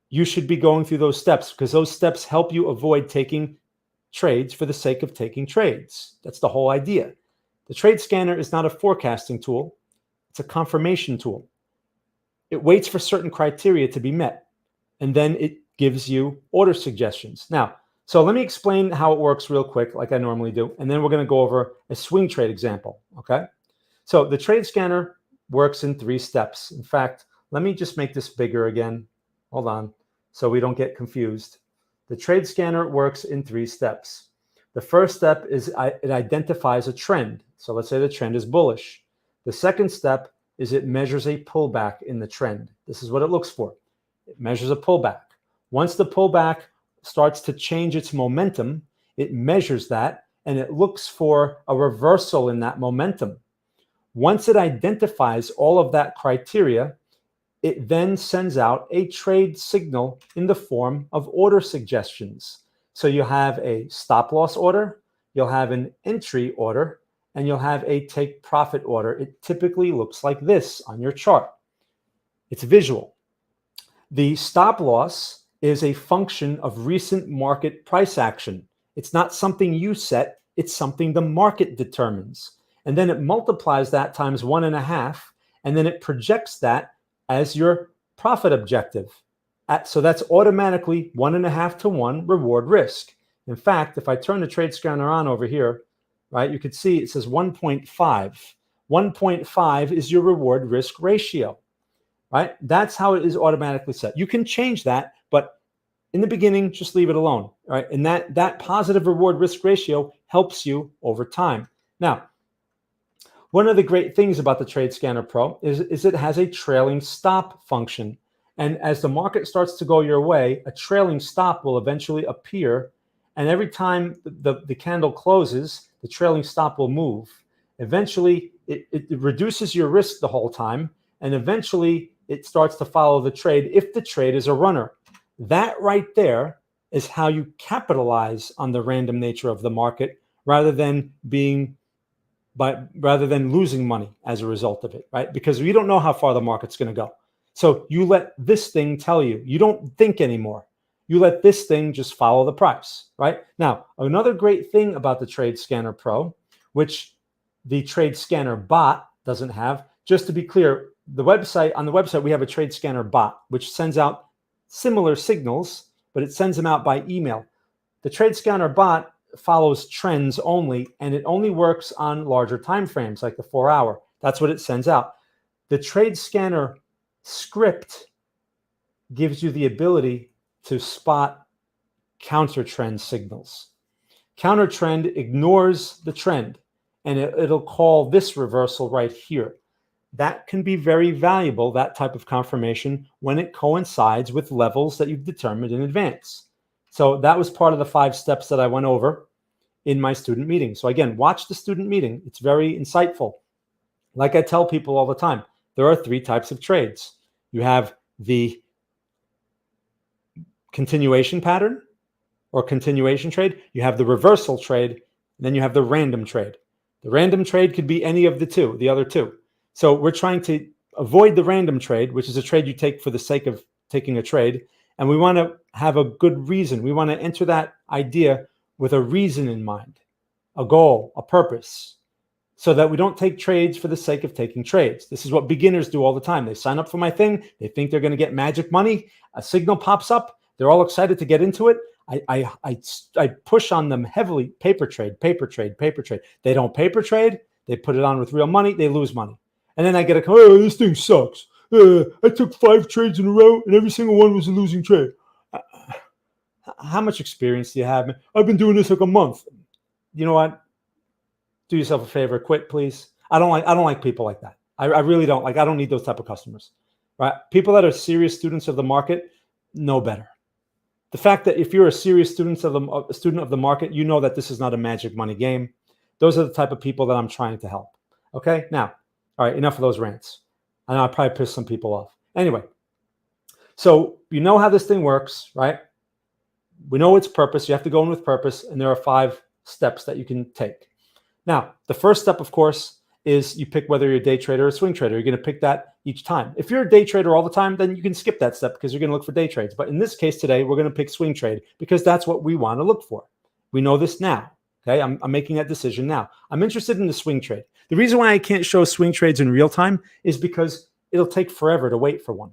you should be going through those steps because those steps help you avoid taking trades for the sake of taking trades. That's the whole idea. The Trade Scanner is not a forecasting tool. It's a confirmation tool. It waits for certain criteria to be met, and then it gives you order suggestions. Now, so let me explain how it works real quick, like I normally do, and then we're going to go over a swing trade example, okay? So the Trade Scanner works in 3 steps. In fact, let me just make this bigger again. Hold on, so we don't get confused. The Trade Scanner works in 3 steps. The first step is it identifies a trend. So let's say the trend is bullish. The second step is it measures a pullback in the trend. This is what it looks for. It measures a pullback. Once the pullback starts to change its momentum, it measures that and it looks for a reversal in that momentum. Once it identifies all of that criteria, it then sends out a trade signal in the form of order suggestions. So you have a stop loss order, you'll have an entry order, and you'll have a take profit order. It typically looks like this on your chart. It's visual. The stop loss is a function of recent market price action. It's not something you set, it's something the market determines. And then it multiplies that times 1.5, and then it projects that as your profit objective. So that's automatically 1.5 to 1 reward risk. In fact, if I turn the Trade Scanner on over here, right, you could see it says 1.5. 1.5 is your reward risk ratio, right? That's how it is automatically set. You can change that, but in the beginning, just leave it alone, right? And that positive reward risk ratio helps you over time. Now, one of the great things about the Trade Scanner Pro is it has a trailing stop function. And as the market starts to go your way, a trailing stop will eventually appear. And every time the candle closes, the trailing stop will move. Eventually, it reduces your risk the whole time. And eventually, it starts to follow the trade if the trade is a runner. That right there is how you capitalize on the random nature of the market rather than losing money as a result of it, right? Because we don't know how far the market's going to go. So you let this thing tell you. You don't think anymore. You let this thing just follow the price, right? Now, another great thing about the Trade Scanner Pro, which the Trade Scanner bot doesn't have, just to be clear, on the website, we have a Trade Scanner bot, which sends out similar signals, but it sends them out by email. The Trade Scanner bot follows trends only, and it only works on larger time frames, like the 4-hour. That's what it sends out. The Trade Scanner script gives you the ability to spot counter trend signals. Counter trend ignores the trend, and it'll call this reversal right here. That can be very valuable, that type of confirmation, when it coincides with levels that you've determined in advance. So that was part of the 5 steps that I went over in my student meeting. So again, watch the student meeting. It's very insightful. Like I tell people all the time, there are 3 types of trades. You have the continuation pattern or continuation trade. You have the reversal trade, and then you have the random trade. The random trade could be any of the other two. So we're trying to avoid the random trade, which is a trade you take for the sake of taking a trade. And we want to have a good reason. We want to enter that idea with a reason in mind, a goal, a purpose, so that we don't take trades for the sake of taking trades. This is what beginners do all the time. They sign up for my thing. They think they're going to get magic money. A signal pops up. They're all excited to get into it. I push on them heavily. Paper trade, paper trade, paper trade. They don't paper trade. They put it on with real money. They lose money. And then I get oh, this thing sucks. I took 5 trades in a row and every single one was a losing trade. How much experience do you have? I've been doing this like a month. You know what? Do yourself a favor. Quit, please. I don't like people like that. I really don't. I don't need those type of customers. Right? People that are serious students of the market know better. The fact that if you're a serious student of the market, you know that this is not a magic money game. Those are the type of people that I'm trying to help. Okay? Now, all right, enough of those rants. I know I probably pissed some people off. Anyway, so you know how this thing works, right? We know its purpose. You have to go in with purpose, and there are 5 steps that you can take. Now, the first step, of course, is you pick whether you're a day trader or a swing trader. You're going to pick that each time. If you're a day trader all the time, then you can skip that step because you're going to look for day trades. But in this case today, we're going to pick swing trade because that's what we want to look for. We know this now. Okay, I'm making that decision now. I'm interested in the swing trade. The reason why I can't show swing trades in real time is because it'll take forever to wait for one.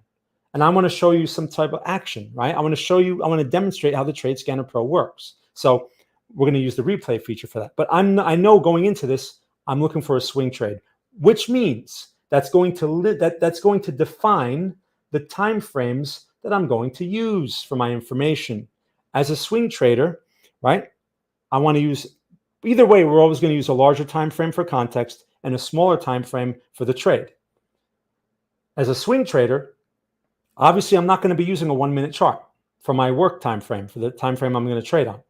And I want to show you some type of action, right? I want to demonstrate how the TradeScanner Pro works. So we're going to use the replay feature for that. But I know going into this, I'm looking for a swing trade, which means that's going to define the time frames that I'm going to use for my information. As a swing trader, right? I want to use either way. We're always going to use a larger time frame for context and a smaller time frame for the trade. As a swing trader, obviously, I'm not going to be using a 1-minute chart for my work time frame, for the time frame I'm going to trade on.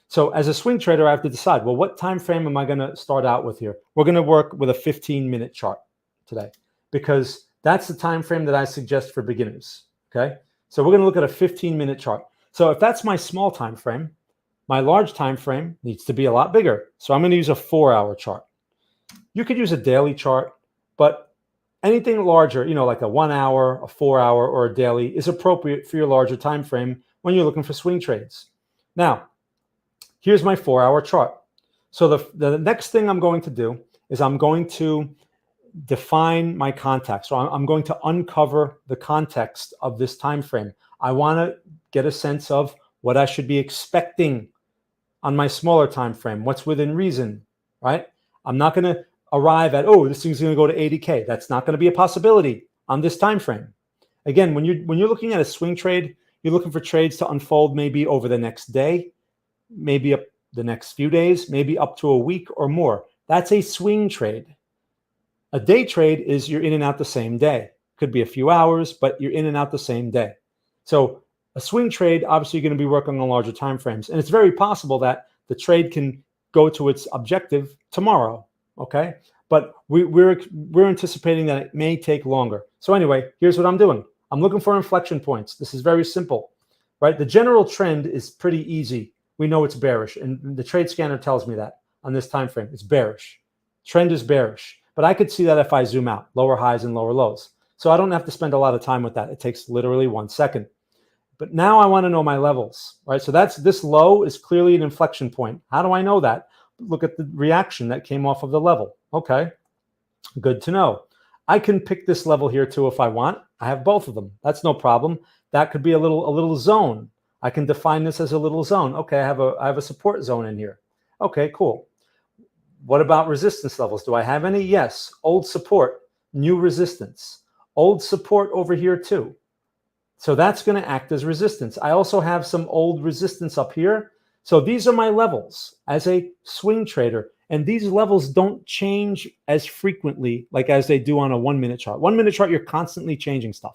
So as a swing trader, I have to decide, well, what time frame am I going to start out with here? We're going to work with a 15-minute chart today because that's the time frame that I suggest for beginners, okay? So we're going to look at a 15-minute chart. So if that's my small time frame, my large time frame needs to be a lot bigger. So I'm going to use a 4-hour chart. You could use a daily chart, but anything larger, like a 1 hour, a 4-hour, or a daily is appropriate for your larger time frame when you're looking for swing trades. Now, here's my 4-hour chart. So the next thing I'm going to do is I'm going to define my context. So I'm going to uncover the context of this time frame. I want to get a sense of what I should be expecting on my smaller time frame, what's within reason, right? I'm not going to arrive at, oh, this thing's going to go to 80K. That's not going to be a possibility on this time frame. Again, when you're looking at a swing trade, you're looking for trades to unfold maybe over the next day, maybe up the next few days, maybe up to a week or more. That's a swing trade. A day trade is you're in and out the same day. Could be a few hours, but you're in and out the same day. So a swing trade, obviously, you're going to be working on larger time frames. And it's very possible that the trade can go to its objective tomorrow, okay? But we're anticipating that it may take longer. So anyway, here's what I'm doing. I'm looking for inflection points. This is very simple, right? The general trend is pretty easy. We know it's bearish, and the TradeScanner tells me that on this time frame. It's bearish. Trend is bearish. But I could see that if I zoom out, lower highs and lower lows. So I don't have to spend a lot of time with that. It takes literally 1 second. But now I want to know my levels, right? So this low is clearly an inflection point. How do I know that? Look at the reaction that came off of the level. Okay, good to know. I can pick this level here too if I want. I have both of them. That's no problem. That could be a little zone. I can define this as a little zone. Okay, I have a support zone in here. Okay, cool. What about resistance levels? Do I have any? Yes. Old support, new resistance. Old support over here too. So that's going to act as resistance. I also have some old resistance up here. So these are my levels as a swing trader. And these levels don't change as frequently like as they do on a 1 minute chart. 1 minute chart, you're constantly changing stuff.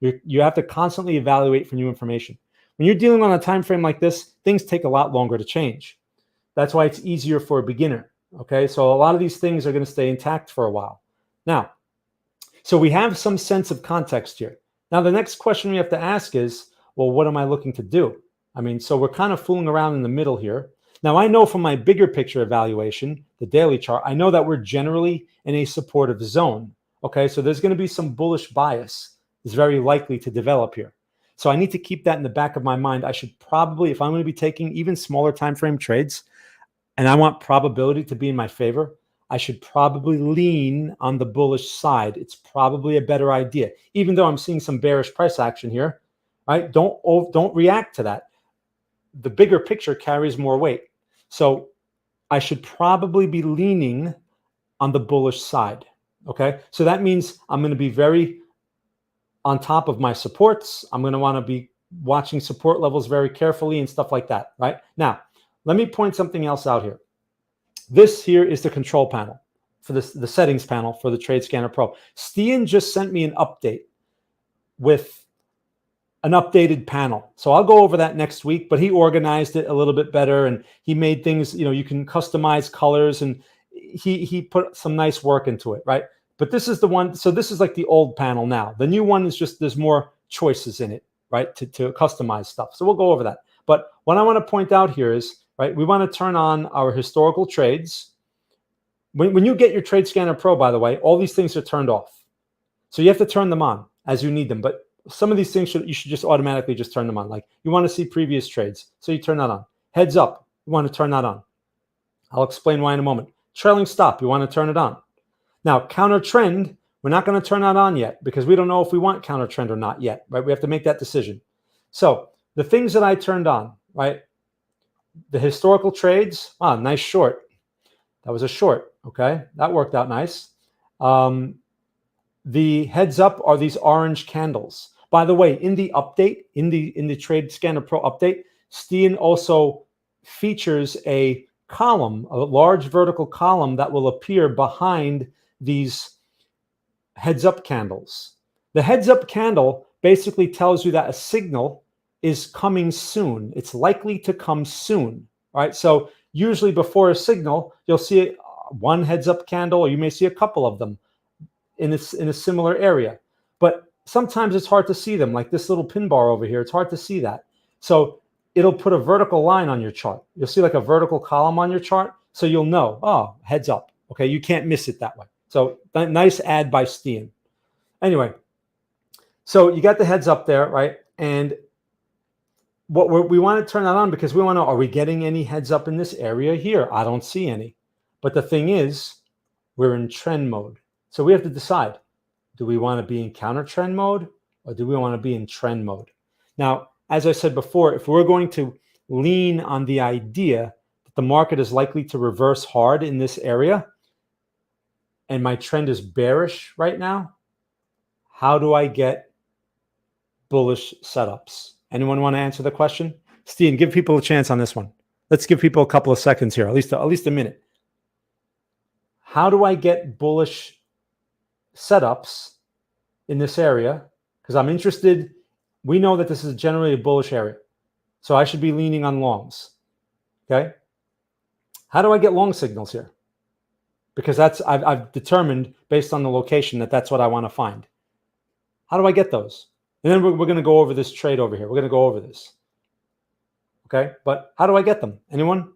You have to constantly evaluate for new information. When you're dealing on a time frame like this, things take a lot longer to change. That's why it's easier for a beginner. Okay, so a lot of these things are going to stay intact for a while. Now, so we have some sense of context here. Now, the next question we have to ask is, well, what am I looking to do? I mean, so we're kind of fooling around in the middle here. Now, I know from my bigger picture evaluation, the daily chart, I know that we're generally in a supportive zone. Okay, so there's going to be some bullish bias is very likely to develop here. So I need to keep that in the back of my mind. I should probably, if I'm going to be taking even smaller time frame trades, and I want probability to be in my favor, I should probably lean on the bullish side. It's probably a better idea, even though I'm seeing some bearish price action here. Right? Don't react to that. The bigger picture carries more weight. So I should probably be leaning on the bullish side. Okay. So that means I'm going to be very on top of my supports. I'm going to want to be watching support levels very carefully and stuff like that. Right now, let me point something else out here. This here is the control panel for this, the settings panel for the TradeScanner Pro. Stian just sent me an update with an updated panel. So I'll go over that next week, but he organized it a little bit better and he made things, you know, you can customize colors and he put some nice work into it, right? But this is the one, so this is like the old panel now. The new one is just, there's more choices in it, right? To customize stuff. So we'll go over that. But what I want to point out here is, right, we want to turn on our historical trades. When you get your TradeScanner Pro, by the way, all these things are turned off. So you have to turn them on as you need them. But some of these things you should just automatically just turn them on. Like you want to see previous trades, so you turn that on. Heads up, you want to turn that on. I'll explain why in a moment. Trailing stop, you want to turn it on. Now, counter trend, we're not going to turn that on yet because we don't know if we want counter trend or not yet, right? We have to make that decision. So the things that I turned on, right? The historical trades, nice short. That was a short, okay? That worked out nice. The heads up are these orange candles. By the way, in the update, in the TradeScanner Pro update, Stian also features a column, a large vertical column that will appear behind these heads up candles. The heads up candle basically tells you that a signal is coming soon. It's likely to come soon, right? So usually before a signal, you'll see one heads up candle, or you may see a couple of them in a similar area. But sometimes it's hard to see them, like this little pin bar over here. It's hard to see that. So it'll put a vertical line on your chart. You'll see like a vertical column on your chart. So you'll know, oh, heads up. Okay, you can't miss it that way. So nice ad by Stian. Anyway, so you got the heads up there, right? And what we want to turn that on because we want to know, are we getting any heads up in this area here? I don't see any. But the thing is, we're in trend mode. So we have to decide, do we want to be in counter trend mode or do we want to be in trend mode? Now, as I said before, if we're going to lean on the idea that the market is likely to reverse hard in this area and my trend is bearish right now, how do I get bullish setups? Anyone want to answer the question? Stian, give people a chance on this one. Let's give people a couple of seconds here, at least a minute. How do I get bullish setups in this area? Because I'm interested. We know that this is generally a bullish area, so I should be leaning on longs. Okay. How do I get long signals here? Because I've determined based on the location that that's what I want to find. How do I get those? And then we're going to go over this trade over here. We're going to go over this. Okay. But how do I get them? Anyone?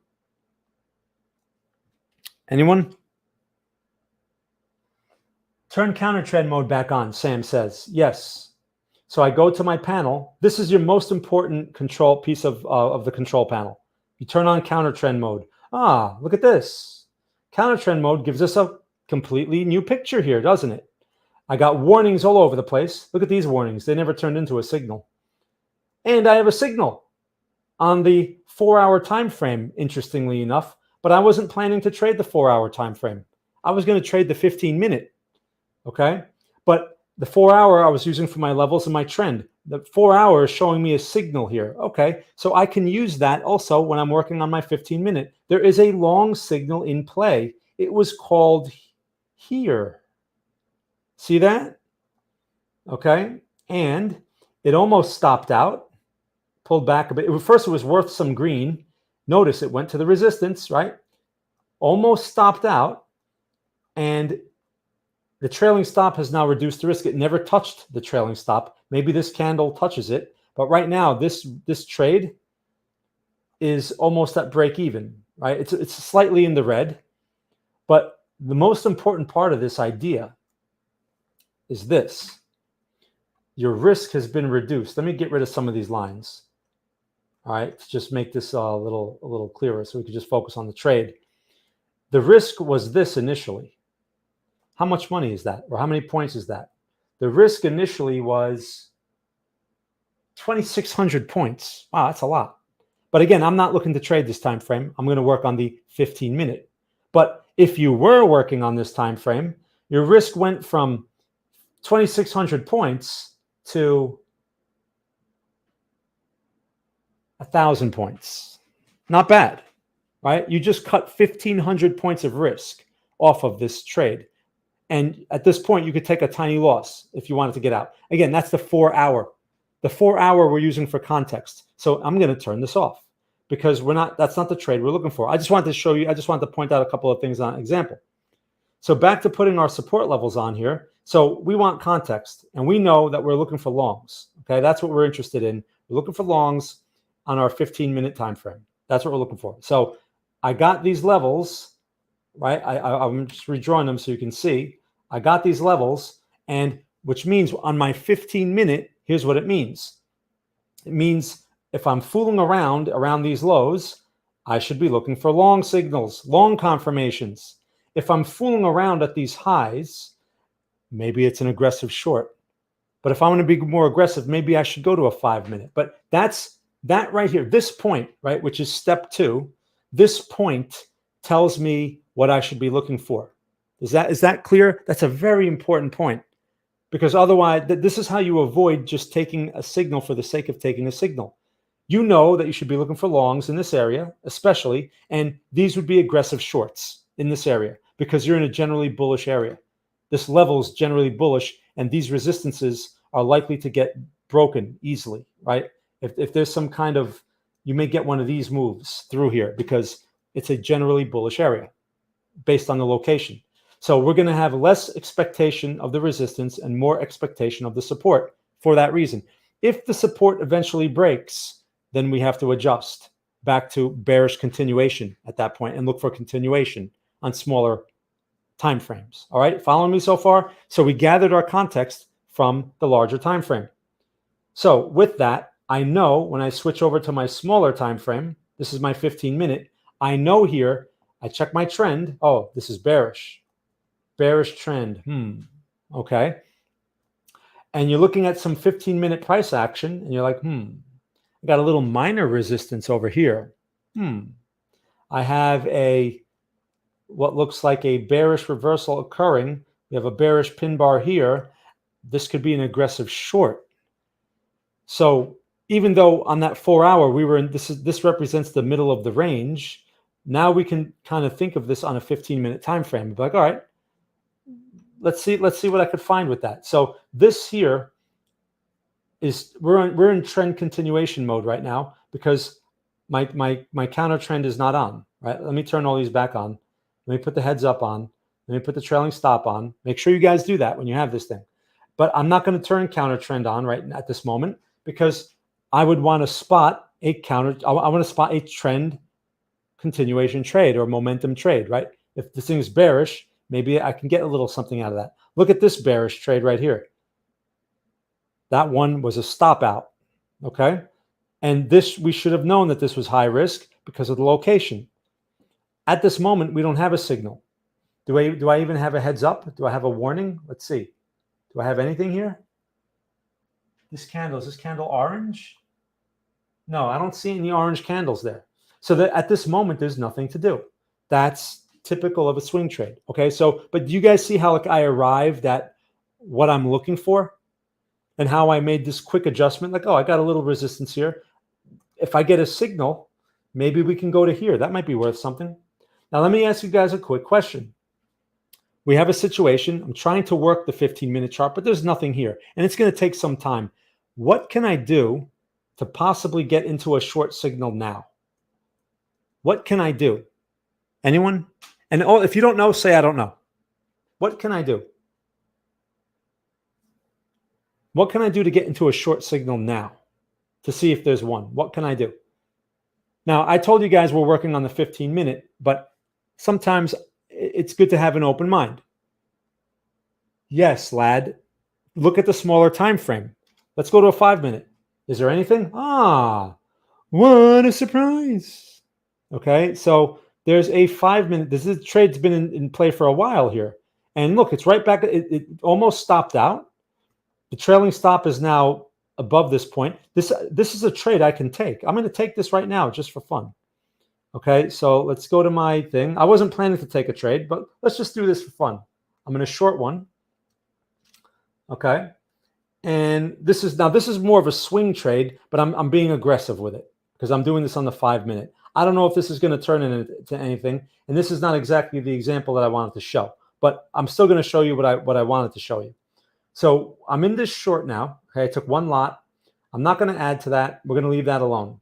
Anyone? Turn counter trend mode back on, Sam says. Yes. So I go to my panel. This is your most important control piece of the control panel. You turn on counter trend mode. Look at this. Counter trend mode gives us a completely new picture here, doesn't it? I got warnings all over the place. Look at these warnings. They never turned into a signal. And I have a signal on the 4-hour time frame, interestingly enough, but I wasn't planning to trade the 4-hour time frame. I was going to trade the 15-minute. Okay? But the 4-hour I was using for my levels and my trend. The 4 hours showing me a signal here. Okay, so I can use that also when I'm working on my 15-minute. There is a long signal in play. It was called here. See that? Okay, and it almost stopped out, pulled back a bit. First, it was worth some green. Notice it went to the resistance, right? Almost stopped out, and the trailing stop has now reduced the risk. It never touched the trailing stop. Maybe this candle touches it, but right now this trade is almost at break even, right? It's slightly in the red, but the most important part of this idea is this. Your risk has been reduced. Let me get rid of some of these lines. All right, to just make this a little clearer so we can just focus on the trade. The risk was this initially. How much money is that? Or how many points is that? The risk initially was 2,600 points. Wow, that's a lot. But again, I'm not looking to trade this time frame. I'm going to work on the 15-minute. But if you were working on this time frame, your risk went from 2,600 points to 1,000 points. Not bad, right? You just cut 1,500 points of risk off of this trade. And at this point, you could take a tiny loss if you wanted to get out. Again, that's the 4 hour. The 4 hour we're using for context. So I'm going to turn this off because that's not the trade we're looking for. I just wanted to show you, I just wanted to point out a couple of things on example. So back to putting our support levels on here. So we want context, and we know that we're looking for longs. Okay, that's what we're interested in. We're looking for longs on our 15-minute time frame. That's what we're looking for. So I got these levels, right? I'm just redrawing them so you can see. I got these levels, and which means on my 15-minute, here's what it means. It means if I'm fooling around these lows, I should be looking for long signals, long confirmations. If I'm fooling around at these highs, maybe it's an aggressive short. But if I want to be more aggressive, maybe I should go to a 5-minute. But that's that right here, this point, right, which is step 2, this point tells me what I should be looking for. Is that clear? That's a very important point, because otherwise, this is how you avoid just taking a signal for the sake of taking a signal. You know that you should be looking for longs in this area, especially, and these would be aggressive shorts in this area because you're in a generally bullish area. This level is generally bullish, and these resistances are likely to get broken easily, right? If there's some kind of, you may get one of these moves through here because it's a generally bullish area based on the location. So we're going to have less expectation of the resistance and more expectation of the support for that reason. If the support eventually breaks, then we have to adjust back to bearish continuation at that point and look for continuation on smaller time frames. All right, following me so far? So we gathered our context from the larger time frame. So with that, I know when I switch over to my smaller time frame, this is my 15-minute, I know here, I check my trend. Oh, this is bearish. Bearish trend. Okay. And you're looking at some 15-minute price action, and you're like, I got a little minor resistance over here. I have what looks like a bearish reversal occurring. We have a bearish pin bar here. This could be an aggressive short. So even though on that 4 hour we were in, this represents the middle of the range. Now we can kind of think of this on a 15-minute time frame. Be like, all right, let's see what I could find with that. So this here is we're in trend continuation mode right now because my counter trend is not on. Right. Let me turn all these back on. Let me put the heads up on. Let me put the trailing stop on. Make sure you guys do that when you have this thing. But I'm not going to turn counter trend on right at this moment because I would want to spot a counter. I want to spot a trend continuation trade or momentum trade, right? If this thing is bearish, maybe I can get a little something out of that. Look at this bearish trade right here. That one was a stop out, okay? And this, we should have known that this was high risk because of the location. At this moment, we don't have a signal. Do I even have a heads up? Do I have a warning? Let's see. Do I have anything here? Is this candle orange? No, I don't see any orange candles there. So that at this moment, there's nothing to do. That's typical of a swing trade. Okay, so, but do you guys see how I arrived at what I'm looking for? and how I made this quick adjustment. Like, oh, I got a little resistance here. If I get a signal, maybe we can go to here. That might be worth something. Now, let me ask you guys a quick question. We have a situation. I'm trying to work the 15-minute chart, but there's nothing here, and it's going to take some time. What can I do to possibly get into a short signal now? What can I do? Anyone? And if you don't know, say I don't know. What can I do? What can I do to get into a short signal now to see if there's one? What can I do? Now, I told you guys we're working on the 15-minute, but sometimes it's good to have an open mind. Yes, lad. Look at the smaller time frame. Let's go to a 5-minute. Is there anything? What a surprise. Okay, so there's a 5-minute. This trade's been in play for a while here. And look, it's right back. It almost stopped out. The trailing stop is now above this point. This is a trade I can take. I'm going to take this right now just for fun. Okay, so let's go to my thing. I wasn't planning to take a trade, but let's just do this for fun. I'm going to short one. Okay, and this is more of a swing trade, but I'm being aggressive with it because I'm doing this on the 5-minute. I don't know if this is going to turn into anything, and this is not exactly the example that I wanted to show, but I'm still going to show you what I wanted to show you. So I'm in this short now. Okay, I took one lot. I'm not going to add to that. We're going to leave that alone,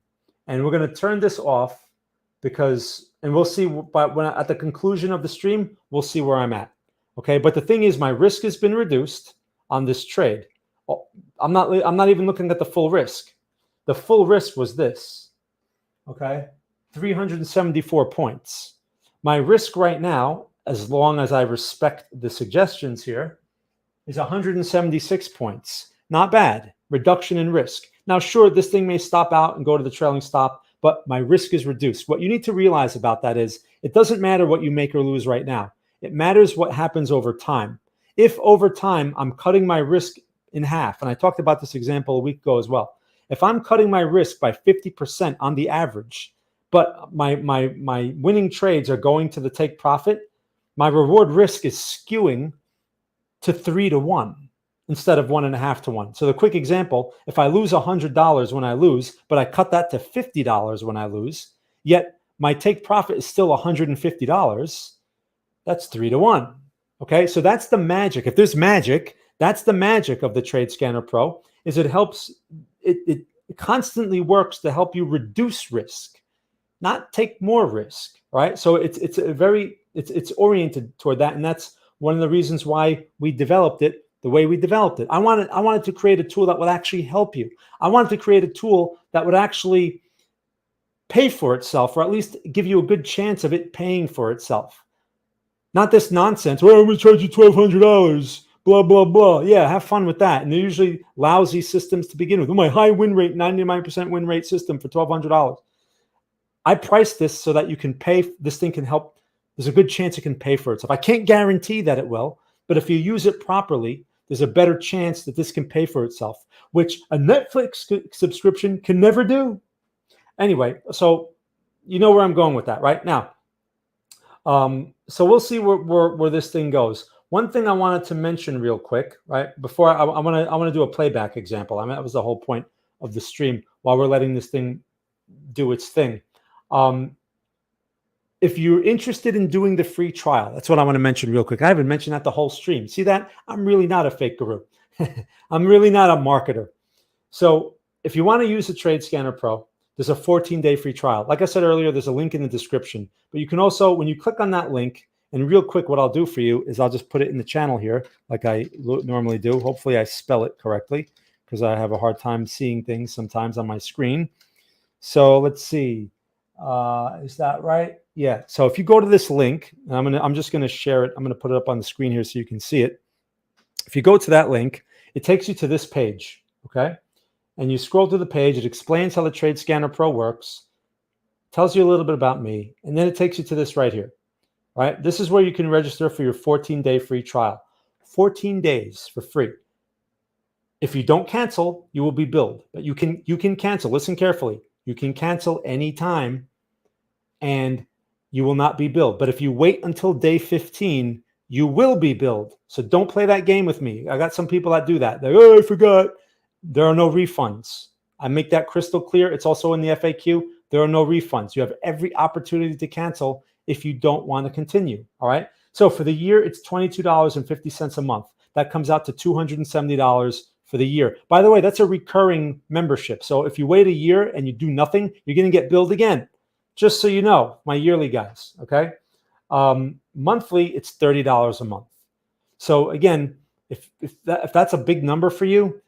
and we're going to turn this off because, and we'll see. But at the conclusion of the stream, we'll see where I'm at. Okay, but the thing is, my risk has been reduced on this trade. I'm not even looking at the full risk. The full risk was this. Okay, 374 points. My risk right now, as long as I respect the suggestions here, is 176 points. Not bad. Reduction in risk. Now, sure, this thing may stop out and go to the trailing stop, but my risk is reduced. What you need to realize about that is it doesn't matter what you make or lose right now. It matters what happens over time. If over time I'm cutting my risk in half, and I talked about this example a week ago as well. If I'm cutting my risk by 50% on the average, but my winning trades are going to the take profit, my reward risk is skewing to 3-to-1 instead of 1.5-to-1. So the quick example, if I lose $100 when I lose, but I cut that to $50 when I lose, yet my take profit is still $150, that's 3-to-1. Okay, so that's the magic. If there's magic, that's the magic of the Trade Scanner Pro, is it helps, it constantly works to help you reduce risk, not take more risk, right? So it's oriented toward that, and that's one of the reasons why we developed it the way we developed it. I wanted to create a tool that would actually help you. I wanted to create a tool that would actually pay for itself, or at least give you a good chance of it paying for itself. Not this nonsense, well, I'm going to charge you $1,200, blah, blah, blah. Yeah, have fun with that. And they're usually lousy systems to begin with. My high win rate, 99% win rate system for $1,200. I priced this so that you can pay, this thing can help. There's a good chance it can pay for itself. I can't guarantee that it will, but if you use it properly, there's a better chance that this can pay for itself, which a Netflix subscription can never do. Anyway, so you know where I'm going with that right now. So we'll see where this thing goes. One thing I wanted to mention real quick, right? Before I want to do a playback example. I mean, that was the whole point of the stream while we're letting this thing do its thing. If you're interested in doing the free trial, that's what I want to mention real quick. I haven't mentioned that the whole stream. See that? I'm really not a fake guru. I'm really not a marketer. So if you want to use the Trade Scanner Pro, there's a 14-day free trial. Like I said earlier, there's a link in the description. But you can also, when you click on that link, and real quick, what I'll do for you is I'll just put it in the channel here like I normally do. Hopefully I spell it correctly because I have a hard time seeing things sometimes on my screen. So let's see. Is that right? Yeah. So if you go to this link, and I'm just going to share it. I'm going to put it up on the screen here so you can see it. If you go to that link, it takes you to this page. Okay. And you scroll through the page, it explains how the Trade Scanner Pro works, tells you a little bit about me, and then it takes you to this right here, right? This is where you can register for your 14-day free trial. 14 days for free. If you don't cancel, you will be billed. But you can cancel. Listen carefully. You can cancel anytime, and you will not be billed. But if you wait until day 15, you will be billed. So don't play that game with me. I got some people that do that. They're, oh, I forgot. There are no refunds. I make that crystal clear. It's also in the FAQ. There are no refunds. You have every opportunity to cancel if you don't want to continue. All right. So for the year, it's $22.50 a month. That comes out to $270 for the year. By the way, that's a recurring membership. So if you wait a year and you do nothing, you're going to get billed again. Just so you know, my yearly guys. Okay. Monthly, it's $30 a month. So again, if that's a big number for you,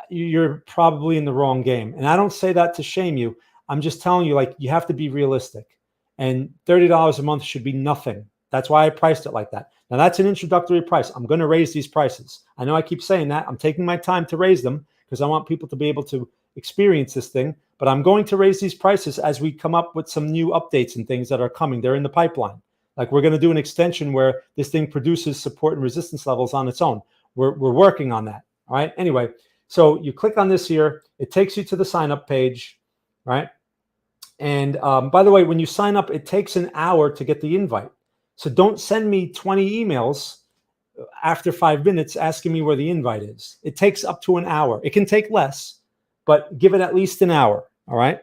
you're probably in the wrong game. And I don't say that to shame you. I'm just telling you, like, you have to be realistic. And $30 a month should be nothing. That's why I priced it like that. Now, that's an introductory price. I'm going to raise these prices. I know I keep saying that. I'm taking my time to raise them because I want people to be able to experience this thing. But I'm going to raise these prices as we come up with some new updates and things that are coming. They're in the pipeline. Like, we're going to do an extension where this thing produces support and resistance levels on its own. We're working on that. All right. Anyway, so you click on this here. It takes you to the sign up page, right? And by the way, when you sign up, it takes an hour to get the invite. So don't send me 20 emails after 5 minutes asking me where the invite is. It takes up to an hour. It can take less, but give it at least an hour. All right.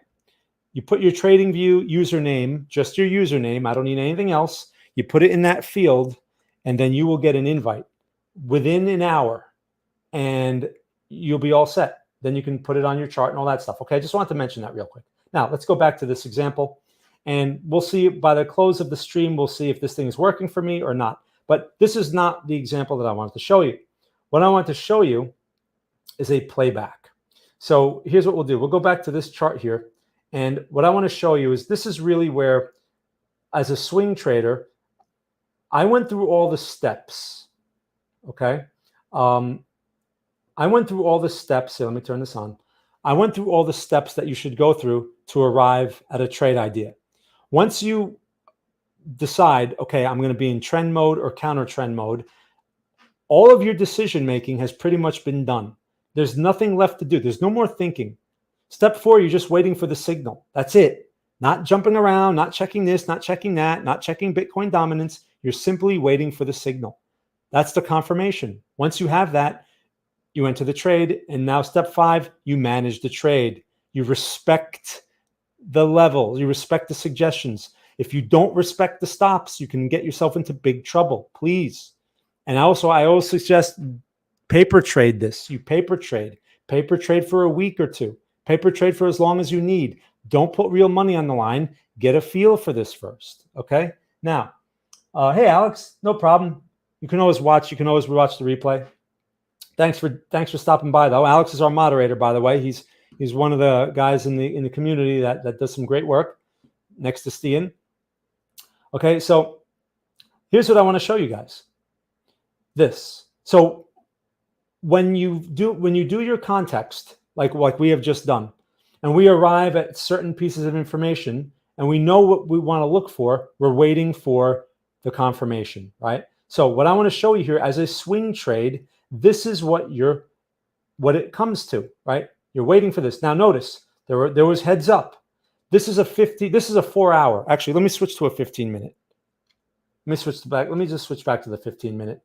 You put your TradingView username, just your username. I don't need anything else. You put it in that field, and then you will get an invite within an hour, and you'll be all set. Then you can put it on your chart and all that stuff. Okay. I just wanted to mention that real quick. Now let's go back to this example. And we'll see by the close of the stream, we'll see if this thing is working for me or not. But this is not the example that I wanted to show you. What I want to show you is a playback. So here's what we'll do. We'll go back to this chart here. And what I want to show you is this is really where, as a swing trader, I went through all the steps. Okay. I went through all the steps. Here, let me turn this on. I went through all the steps that you should go through to arrive at a trade idea. Once you decide, okay, I'm going to be in trend mode or counter trend mode, all of your decision making has pretty much been done. There's nothing left to do. There's no more thinking. Step 4, you're just waiting for the signal. That's it. Not jumping around, not checking this, not checking that, not checking Bitcoin dominance. You're simply waiting for the signal. That's the confirmation. Once you have that, you enter the trade. And now step 5, you manage the trade. You respect the level. You respect the suggestions. If you don't respect the stops, you can get yourself into big trouble, please. And also, I always suggest paper trade this. You paper trade for a week or two, paper trade for as long as you need. Don't put real money on the line. Get a feel for this first. Okay. Now, hey, Alex, no problem. You can always watch. You can always watch the replay. Thanks for stopping by, though. Alex is our moderator, by the way. He's one of the guys in the community that does some great work next to Stian. Okay, so here's what I want to show you guys. This. So when you do your context, like we have just done, and we arrive at certain pieces of information, and we know what we want to look for, we're waiting for the confirmation, right? So what I want to show you here as a swing trade, this is what it comes to, right? You're waiting for this. Now notice there was heads up. This is a 4-hour. Actually, let me switch to a 15-minute. Let me just switch back to the 15-minute.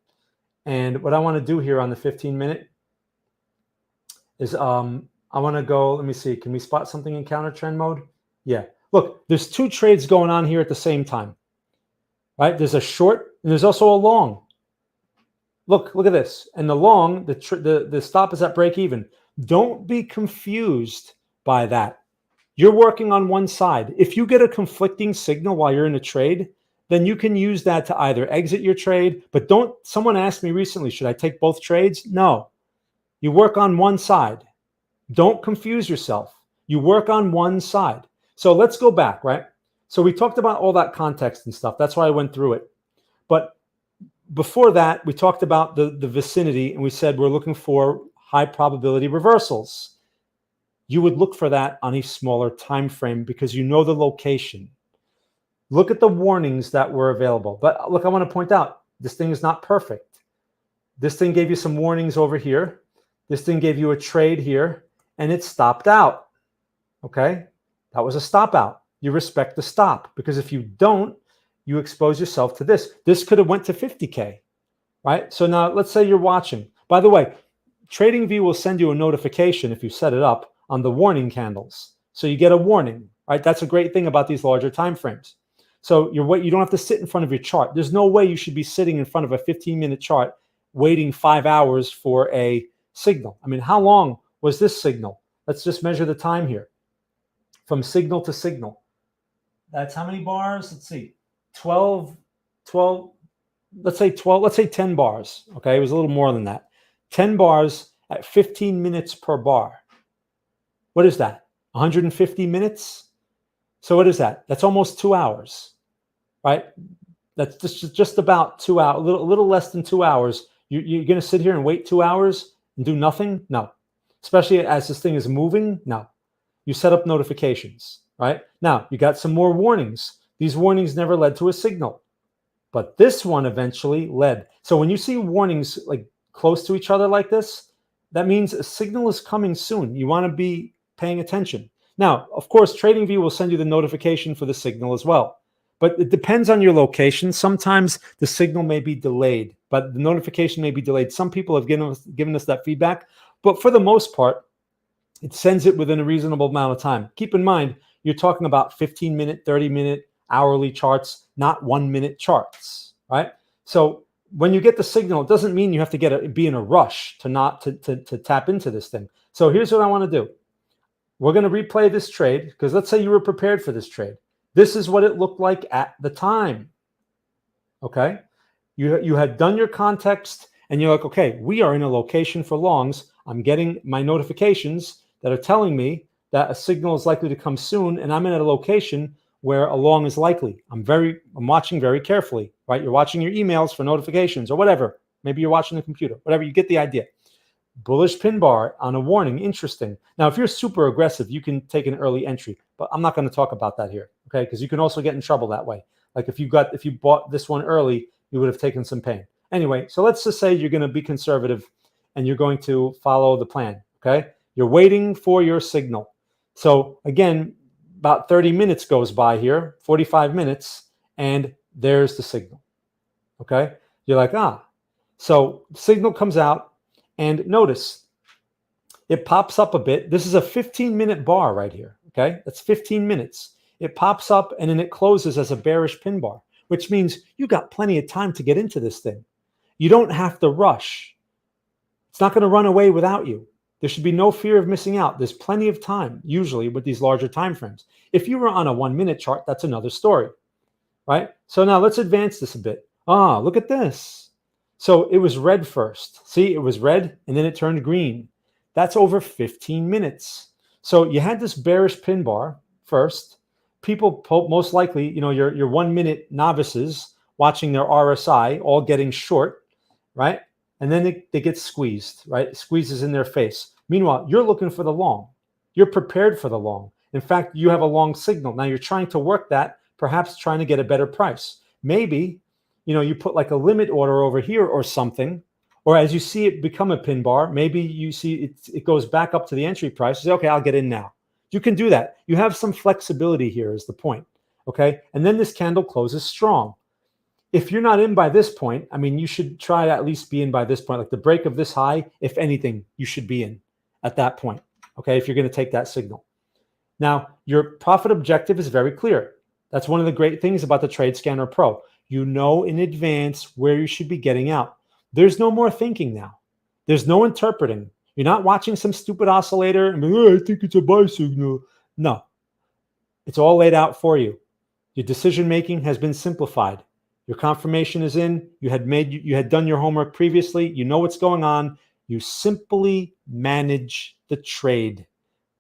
And what I want to do here on the 15-minute is I want to go, let me see, can we spot something in counter trend mode? Yeah. Look, there's 2 trades going on here at the same time. Right? There's a short and there's also a long. Look at this. And the long, the stop is at break even. Don't be confused by that. You're working on one side. If you get a conflicting signal while you're in a trade, then you can use that to either exit your trade, but someone asked me recently, should I take both trades? No. You work on one side. Don't confuse yourself. You work on one side. So let's go back, right? So we talked about all that context and stuff. That's why I went through it. But before that, we talked about the vicinity, and we said we're looking for high probability reversals. You would look for that on a smaller time frame because you know the location. Look at the warnings that were available. But look, I want to point out, this thing is not perfect. This thing gave you some warnings over here. This thing gave you a trade here, and it stopped out. Okay? That was a stop out. You respect the stop, because if you don't, you expose yourself to this. This could have went to 50K, right? So now let's say you're watching. By the way, TradingView will send you a notification if you set it up on the warning candles. So you get a warning, right? That's a great thing about these larger time frames. So you don't have to sit in front of your chart. There's no way you should be sitting in front of a 15-minute chart waiting 5 hours for a signal. I mean, how long was this signal? Let's just measure the time here. From signal to signal. That's how many bars? Let's see. 12, let's say 10 bars. Okay, it was a little more than that. 10 bars at 15 minutes per bar. What is that? 150 minutes? So what is that? That's almost 2 hours, right? That's just about 2 hours, a little less than 2 hours. You're going to sit here and wait 2 hours and do nothing? No. Especially as this thing is moving? No. You set up notifications, right? Now, you got some more warnings. These warnings never led to a signal, but this one eventually led. So when you see warnings like close to each other like this, that means a signal is coming soon. You want to be paying attention. Now, of course, TradingView will send you the notification for the signal as well, but it depends on your location. Sometimes the signal may be delayed, but the notification may be delayed. Some people have given us that feedback, but for the most part, it sends it within a reasonable amount of time. Keep in mind, you're talking about 15-minute, 30-minute, hourly charts, not 1-minute charts, right? So when you get the signal, it doesn't mean you have to be in a rush to tap into this thing. So here's what I want to do. We're going to replay this trade because let's say you were prepared for this trade. This is what it looked like at the time. Okay? You had done your context and you're like, okay, we are in a location for longs. I'm getting my notifications that are telling me that a signal is likely to come soon, and I'm in a location where a long is likely. I'm watching very carefully, right? You're watching your emails for notifications or whatever. Maybe you're watching the computer, whatever, you get the idea. Bullish pin bar on a warning, interesting. Now, if you're super aggressive, you can take an early entry, but I'm not going to talk about that here, okay? Because you can also get in trouble that way. Like if you bought this one early, you would have taken some pain. Anyway, so let's just say you're going to be conservative and you're going to follow the plan, okay? You're waiting for your signal. So again, about 30 minutes goes by here, 45 minutes, and there's the signal, okay? You're like, So signal comes out, and notice it pops up a bit. This is a 15-minute bar right here, okay? That's 15 minutes. It pops up, and then it closes as a bearish pin bar, which means you got plenty of time to get into this thing. You don't have to rush. It's not going to run away without you. There should be no fear of missing out. There's plenty of time, usually, with these larger time frames. If you were on a 1-minute chart, that's another story, right? So now let's advance this a bit. Look at this. So it was red first. See, it was red, and then it turned green. That's over 15 minutes. So you had this bearish pin bar first. People, most likely, your 1-minute novices watching their RSI, all getting short, right? And then they get squeezed, right? It squeezes in their face. Meanwhile, you're looking for the long. You're prepared for the long. In fact, you have a long signal. Now you're trying to work that, perhaps trying to get a better price. Maybe, you put like a limit order over here or something, or as you see it become a pin bar, maybe you see it goes back up to the entry price. You say, okay, I'll get in now. You can do that. You have some flexibility here is the point, okay? And then this candle closes strong. If you're not in by this point, I mean, you should try to at least be in by this point. Like the break of this high, if anything, you should be in at that point, okay, if you're going to take that signal. Now, your profit objective is very clear. That's one of the great things about the TradeScanner Pro. You know in advance where you should be getting out. There's no more thinking now. There's no interpreting. You're not watching some stupid oscillator and I think it's a buy signal. No, it's all laid out for you. Your decision-making has been simplified. Your confirmation is in. You had done your homework previously. You know what's going on. You simply manage the trade.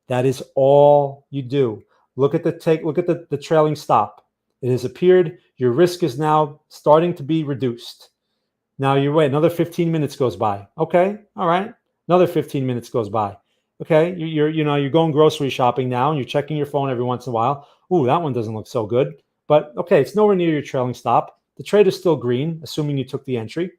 That is all you do. Look at the trailing stop. It has appeared. Your risk is now starting to be reduced. Now you wait. Another 15 minutes goes by. Okay, all right. Another 15 minutes goes by. Okay, you're going grocery shopping now, and you're checking your phone every once in a while. Ooh, that one doesn't look so good. But okay, it's nowhere near your trailing stop. The trade is still green, assuming you took the entry.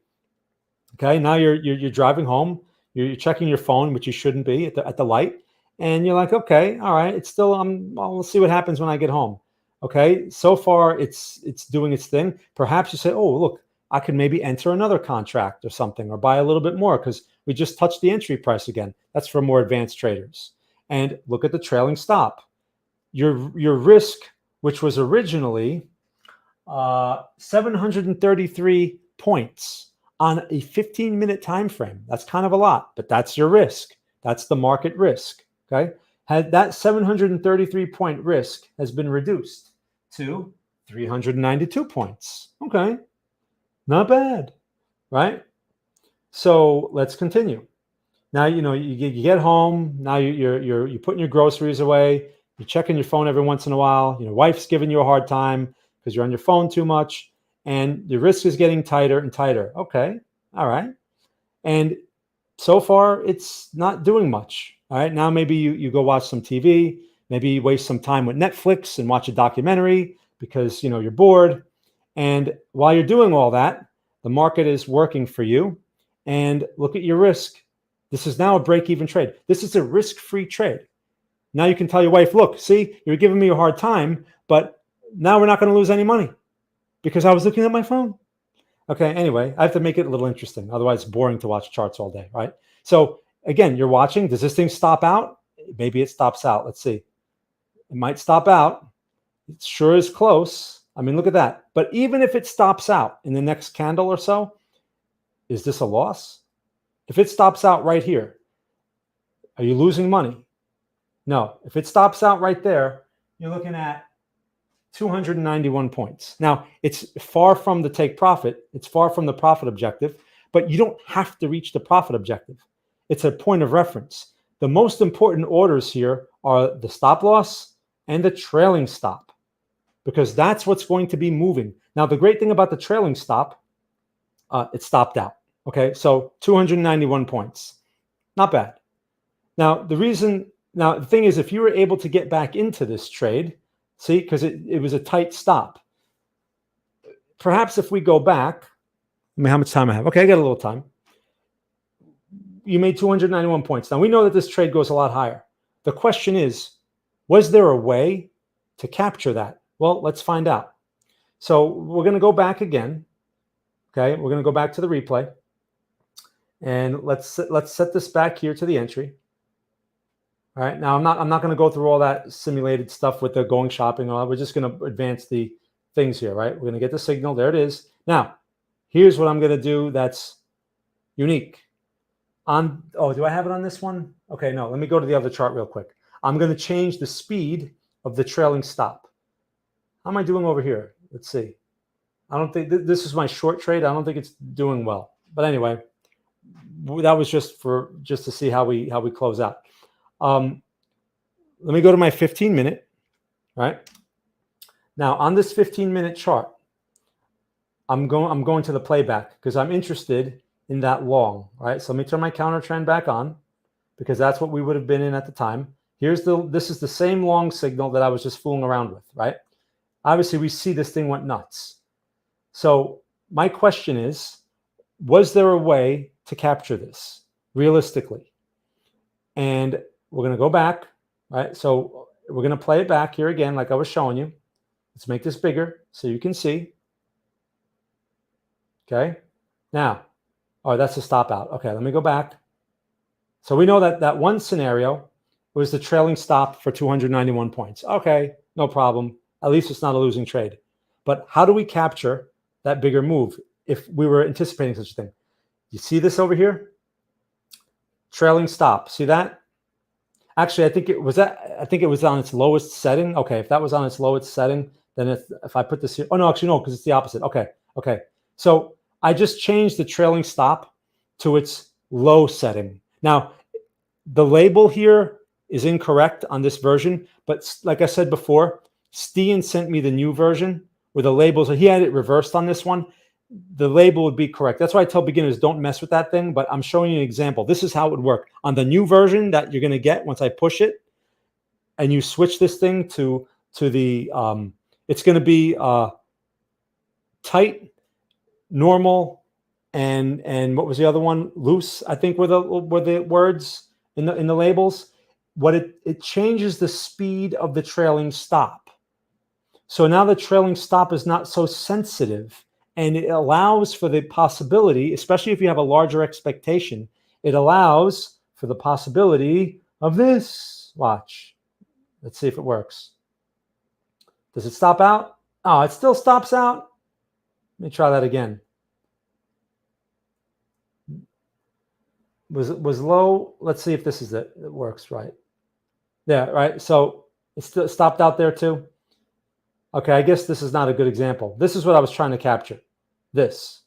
Okay, now you're driving home. You're checking your phone, which you shouldn't be at the light, and you're like, okay, all right, it's still we'll see what happens when I get home. Okay, so far it's doing its thing. Perhaps you say, oh look, I could maybe enter another contract or something, or buy a little bit more because we just touched the entry price again. That's for more advanced traders. And look at the trailing stop. Your risk, which was originally 733 points on a 15-minute time frame. That's kind of a lot, but that's your risk. That's the market risk. Okay, that 733 point risk has been reduced to 392 points. Okay, not bad, right? So let's continue. Now you get home. Now you're putting your groceries away. You're checking your phone every once in a while. Your wife's giving you a hard time because you're on your phone too much, and your risk is getting tighter and tighter. Okay, all right. And so far, it's not doing much. All right, now maybe you go watch some TV. Maybe you waste some time with Netflix and watch a documentary because you're bored. And while you're doing all that, the market is working for you. And look at your risk. This is now a break-even trade. This is a risk-free trade. Now you can tell your wife, look, see, you're giving me a hard time, but now we're not going to lose any money because I was looking at my phone. Okay, anyway, I have to make it a little interesting. Otherwise, it's boring to watch charts all day, right? So again, you're watching. Does this thing stop out? Maybe it stops out. Let's see. It might stop out. It sure is close. I mean, look at that. But even if it stops out in the next candle or so, is this a loss? If it stops out right here, are you losing money? No. If it stops out right there, you're looking at 291 points. Now, it's far from the take profit. It's far from the profit objective, but you don't have to reach the profit objective. It's a point of reference. The most important orders here are the stop loss and the trailing stop, because that's what's going to be moving. Now, the great thing about the trailing stop, it stopped out. Okay, so 291 points. Not bad. Now, the thing is, if you were able to get back into this trade, see, because it was a tight stop. Perhaps if we go back, how much time I have? Okay, I got a little time. You made 291 points. Now, we know that this trade goes a lot higher. The question is, was there a way to capture that? Well, let's find out. So we're going to go back again. Okay, we're going to go back to the replay. And let's set this back here to the entry. All right. Now I'm not going to go through all that simulated stuff with the going shopping. We're just going to advance the things here, right? We're going to get the signal. There it is. Now, here's what I'm going to do that's unique. Do I have it on this one? Okay, no. Let me go to the other chart real quick. I'm going to change the speed of the trailing stop. How am I doing over here? Let's see. I don't think this is my short trade. I don't think it's doing well. But anyway, that was just to see how we close out. Let me go to my 15-minute, right? Now on this 15-minute chart, I'm going to the playback because I'm interested in that long, right? So let me turn my counter trend back on because that's what we would have been in at the time. This is the same long signal that I was just fooling around with, right? Obviously, we see this thing went nuts. So my question is, was there a way to capture this realistically? And we're going to go back, right? So we're going to play it back here again, like I was showing you. Let's make this bigger so you can see. Okay. Now, that's the stop out. Okay, let me go back. So we know that one scenario was the trailing stop for 291 points. Okay, no problem. At least it's not a losing trade. But how do we capture that bigger move if we were anticipating such a thing? You see this over here? Trailing stop. See that? Actually, I think it was on its lowest setting. Okay, if that was on its lowest setting, then if I put this here, no, because it's the opposite. Okay. So I just changed the trailing stop to its low setting. Now, the label here is incorrect on this version, but like I said before, Stian sent me the new version where the labels, he had it reversed on this one. The label would be correct. That's why I tell beginners, don't mess with that thing, but I'm showing you an example. This is how it would work. On the new version that you're going to get once I push it, and you switch this thing to the, it's going to be tight, normal, and what was the other one? Loose, I think were the words in the labels. What it changes the speed of the trailing stop. So now the trailing stop is not so sensitive And it allows for the possibility, especially if you have a larger expectation, it allows for the possibility of this. Watch. Let's see if it works. Does it stop out? Oh, it still stops out. Let me try that again. Was low. Let's see if this is it. It works right. Yeah, right. So it still stopped out there too. Okay, I guess this is not a good example. This is what I was trying to capture. This.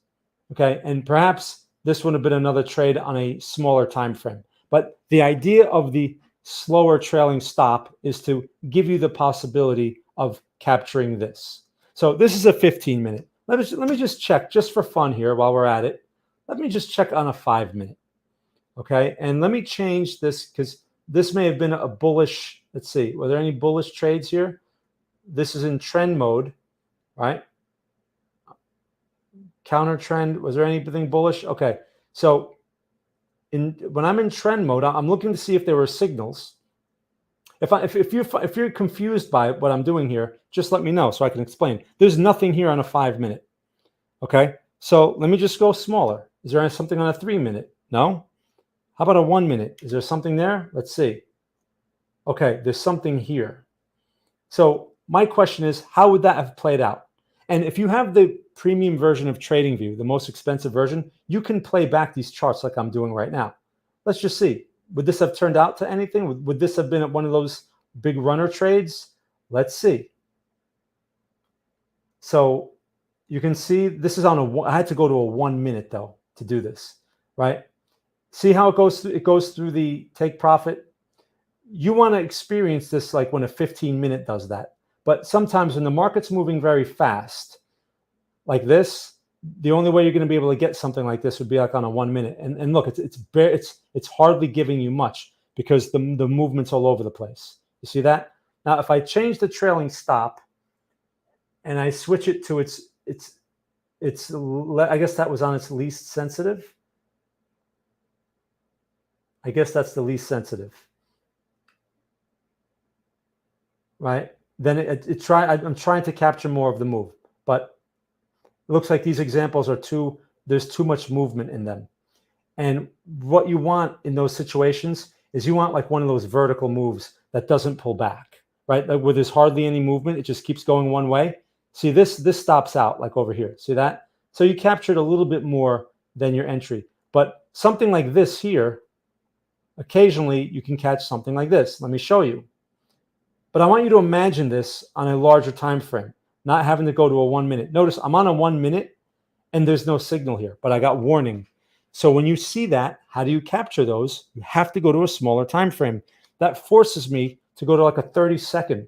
Okay, and perhaps this would have been another trade on a smaller time frame. But the idea of the slower trailing stop is to give you the possibility of capturing this. So this is a 15-minute. Let me just check just for fun here while we're at it. Let me just check on a 5-minute. Okay, and let me change this because this may have been a bullish. Let's see, were there any bullish trades here? This is in trend mode, right? Counter trend. Was there anything bullish? Okay, so when I'm in trend mode, I'm looking to see if there were signals. If you're confused by what I'm doing here, just let me know so I can explain. There's nothing here on a 5-minute. Okay, so let me just go smaller. Is there something on a 3-minute? No. How about a 1-minute? Is there something there? Let's see. Okay, there's something here. So my question is, how would that have played out? And if you have the premium version of TradingView, the most expensive version, you can play back these charts like I'm doing right now. Let's just see. Would this have turned out to anything? Would this have been one of those big runner trades? Let's see. So you can see this is on I had to go to a 1-minute though to do this, right? See how it goes through? It goes through the take profit. You want to experience this like when a 15-minute does that. But sometimes when the market's moving very fast, like this, the only way you're going to be able to get something like this would be like on a 1-minute. And look, it's hardly giving you much because the movement's all over the place. You see that? Now, if I change the trailing stop and I switch it to its I guess that was on its least sensitive. I guess that's the least sensitive, right? Then I'm trying to capture more of the move, but it looks like these examples are there's too much movement in them. And what you want in those situations is you want like one of those vertical moves that doesn't pull back, right? Like where there's hardly any movement, it just keeps going one way. See, this stops out like over here. See that? So you captured a little bit more than your entry. But something like this here, occasionally you can catch something like this. Let me show you. But I want you to imagine this on a larger time frame, not having to go to a 1-minute. Notice I'm on a 1-minute and there's no signal here, but I got warning. So when you see that, how do you capture those? You have to go to a smaller time frame. That forces me to go to like a 30-second.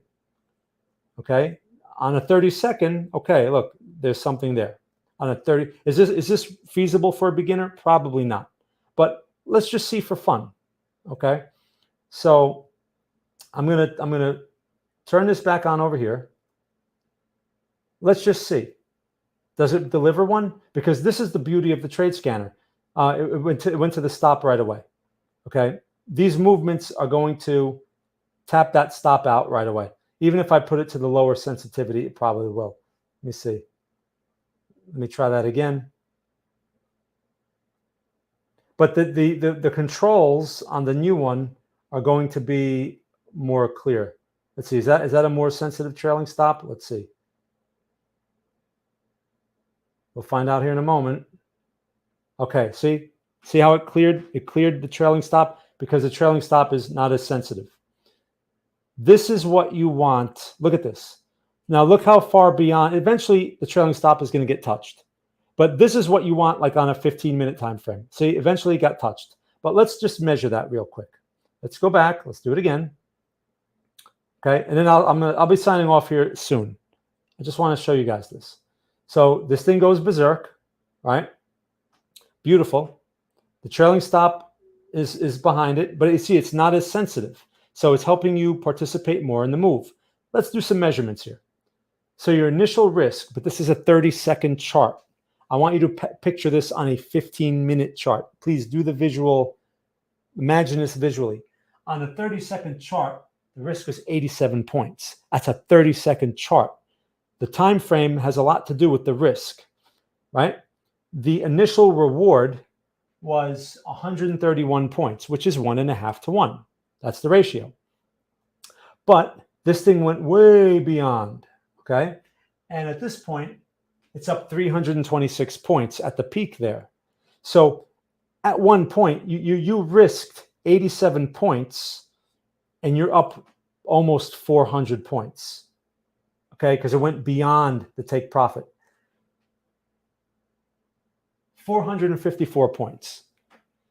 Okay? On a 30-second, okay, look, there's something there. On a 30, is this feasible for a beginner? Probably not. But let's just see for fun. Okay? So I'm gonna turn this back on over here. Let's just see. Does it deliver one? Because this is the beauty of the trade scanner. It went to the stop right away. Okay, these movements are going to tap that stop out right away. Even if I put it to the lower sensitivity, it probably will. Let me see. Let me try that again. But the controls on the new one are going to be more clear. Let's see. Is that a more sensitive trailing stop? Let's see. We'll find out here in a moment. Okay, see how it cleared? It cleared the trailing stop because the trailing stop is not as sensitive. This is what you want. Look at this. Now look how far beyond. Eventually, the trailing stop is going to get touched. But this is what you want like on a 15-minute time frame. See, eventually it got touched. But let's just measure that real quick. Let's go back. Let's do it again. Okay, and then I'll be signing off here soon. I just want to show you guys this. So this thing goes berserk, right? Beautiful. The trailing stop is behind it, but you see it's not as sensitive. So it's helping you participate more in the move. Let's do some measurements here. So your initial risk, but this is a 30-second chart. I want you to picture this on a 15-minute chart. Please do the visual, imagine this visually. On a 30-second chart, the risk was 87 points. That's a 30-second chart. The time frame has a lot to do with the risk. right? The initial reward was 131 points, which is 1.5 to 1. That's the ratio. But this thing went way beyond, okay? And at this point, it's up 326 points at the peak there. So at one point, you risked 87 points and you're up almost 400 points, okay? Because it went beyond the take profit. 454 points.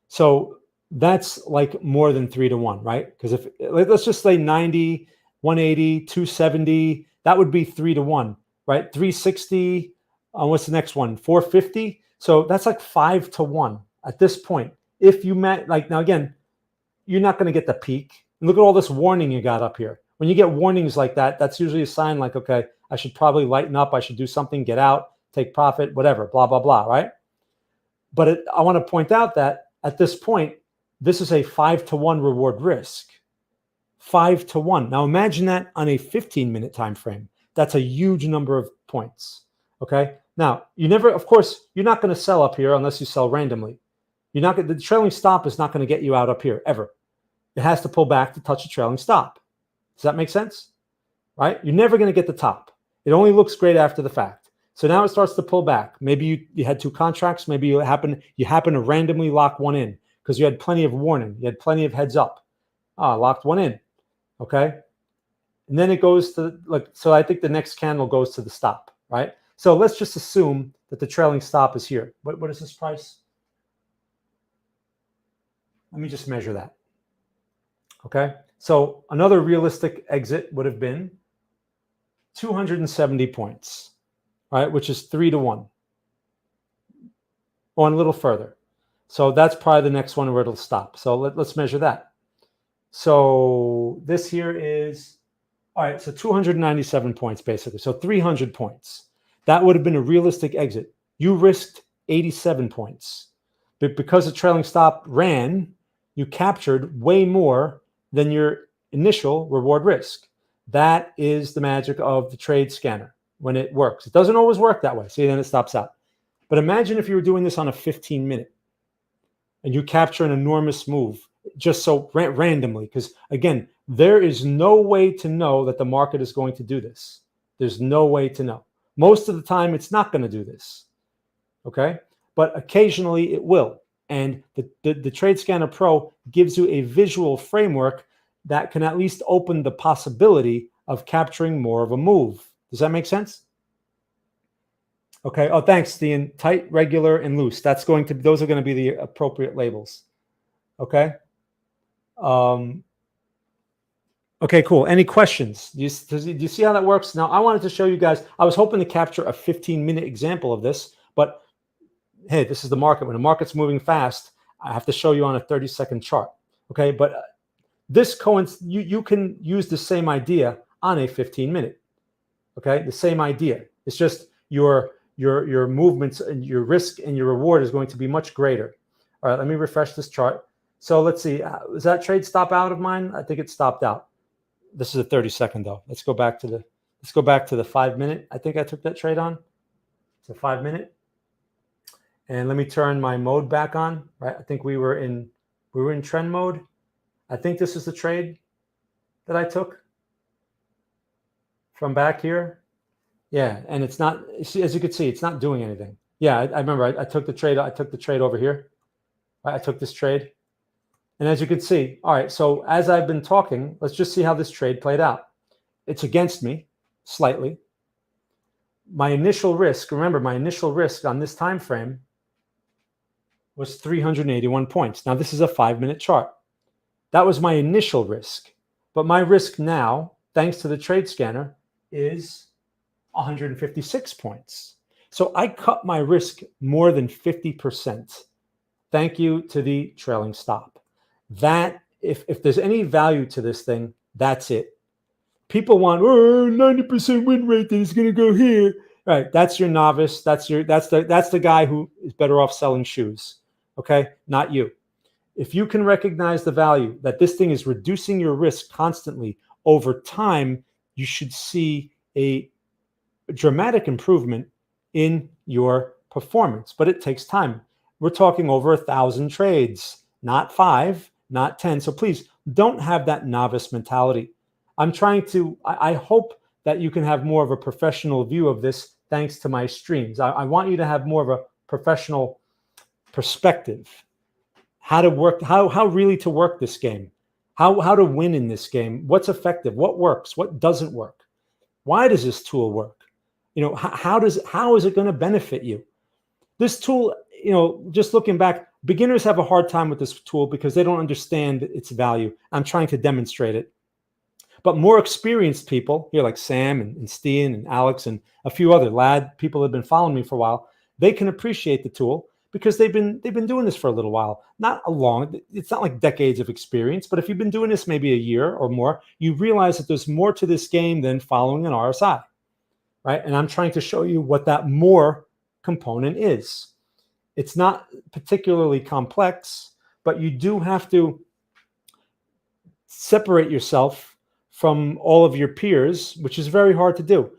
So that's like more than 3 to 1, right? Because if let's just say 90, 180, 270, that would be 3 to 1, right? 360, what's the next one? 450. So that's like 5 to 1 at this point. If you met, like, now again, you're not going to get the peak. And look at all this warning you got up here. When you get warnings like that, that's usually a sign like, okay, I should probably lighten up. I should do something, get out, take profit, whatever, blah, blah, blah, right? But I want to point out that at this point, this is a 5 to 1 reward risk. 5 to 1. Now imagine that on a 15-minute time frame. That's a huge number of points. Okay. Now you never, of course, you're not going to sell up here unless you sell randomly. You're not going. The trailing stop is not going to get you out up here ever. It has to pull back to touch a trailing stop. Does that make sense? Right? You're never going to get the top. It only looks great after the fact. So now it starts to pull back. Maybe you had 2 contracts. Maybe you happen to randomly lock one in because you had plenty of warning. You had plenty of heads up. Locked one in. Okay. And then it goes to, like, so I think the next candle goes to the stop, right? So let's just assume that the trailing stop is here. What is this price? Let me just measure that. Okay. So another realistic exit would have been 270 points, right? Which is 3 to 1. Or a little further. So that's probably the next one where it'll stop. So let's measure that. So this here is, all right, so 297 points basically. So 300 points. That would have been a realistic exit. You risked 87 points. But because the trailing stop ran, you captured way more than your initial reward risk. That is the magic of the trade scanner when it works. It doesn't always work that way. See, then it stops out. But imagine if you were doing this on a 15-minute and you capture an enormous move just so randomly, because again, there is no way to know that the market is going to do this. There's no way to know. Most of the time, it's not going to do this. Okay. But occasionally it will. And the Trade Scanner Pro gives you a visual framework that can at least open the possibility of capturing more of a move. Does that make sense? Okay. Oh, thanks, Stian. Tight, regular, and loose. Those are going to be the appropriate labels. Okay. Okay, cool. Any questions? Do you see how that works? Now, I wanted to show you guys, I was hoping to capture a 15-minute example of this, but hey, this is the market. When the market's moving fast, I have to show you on a 30-second chart. Okay, but you can use the same idea on a 15-minute. Okay, the same idea. It's just your movements and your risk and your reward is going to be much greater. All right, let me refresh this chart. So let's see. Is that trade stop out of mine? I think it stopped out. This is a 30-second though. Let's go back to the 5-minute. I think I took that trade on. It's a 5-minute. And let me turn my mode back on. Right. I think we were in trend mode. I think this is the trade that I took from back here. Yeah, and it's not, as you can see, it's not doing anything. Yeah, I remember I took the trade. I took the trade over here. I took this trade. And as you can see, all right, so as I've been talking, let's just see how this trade played out. It's against me slightly. My initial risk, remember, my initial risk on this time frame was 381 points. Now, this is a 5-minute chart. That was my initial risk. But my risk now, thanks to the trade scanner, is 156 points. So I cut my risk more than 50%. Thank you to the trailing stop. That, if there's any value to this thing, that's it. People want 90% win rate that is going to go here. All right, that's your novice. That's the guy who is better off selling shoes. Okay, not you. If you can recognize the value that this thing is reducing your risk constantly over time, you should see a dramatic improvement in your performance, but it takes time. We're talking over 1,000 trades, not 5, not 10. So please don't have that novice mentality. I hope that you can have more of a professional view of this thanks to my streams. I want you to have more of a professional perspective, how to work, how really to work this game, how to win in this game, what's effective, what works, what doesn't work. Why does this tool work? How is it going to benefit you? This tool, just looking back, beginners have a hard time with this tool because they don't understand its value. I'm trying to demonstrate it. But more experienced people here, like Sam and Steen and Alex and a few other people that have been following me for a while, they can appreciate the tool because they've been doing this for a little while. It's not like decades of experience, but if you've been doing this maybe a year or more, you realize that there's more to this game than following an RSI, right? And I'm trying to show you what that more component is. It's not particularly complex, but you do have to separate yourself from all of your peers, which is very hard to do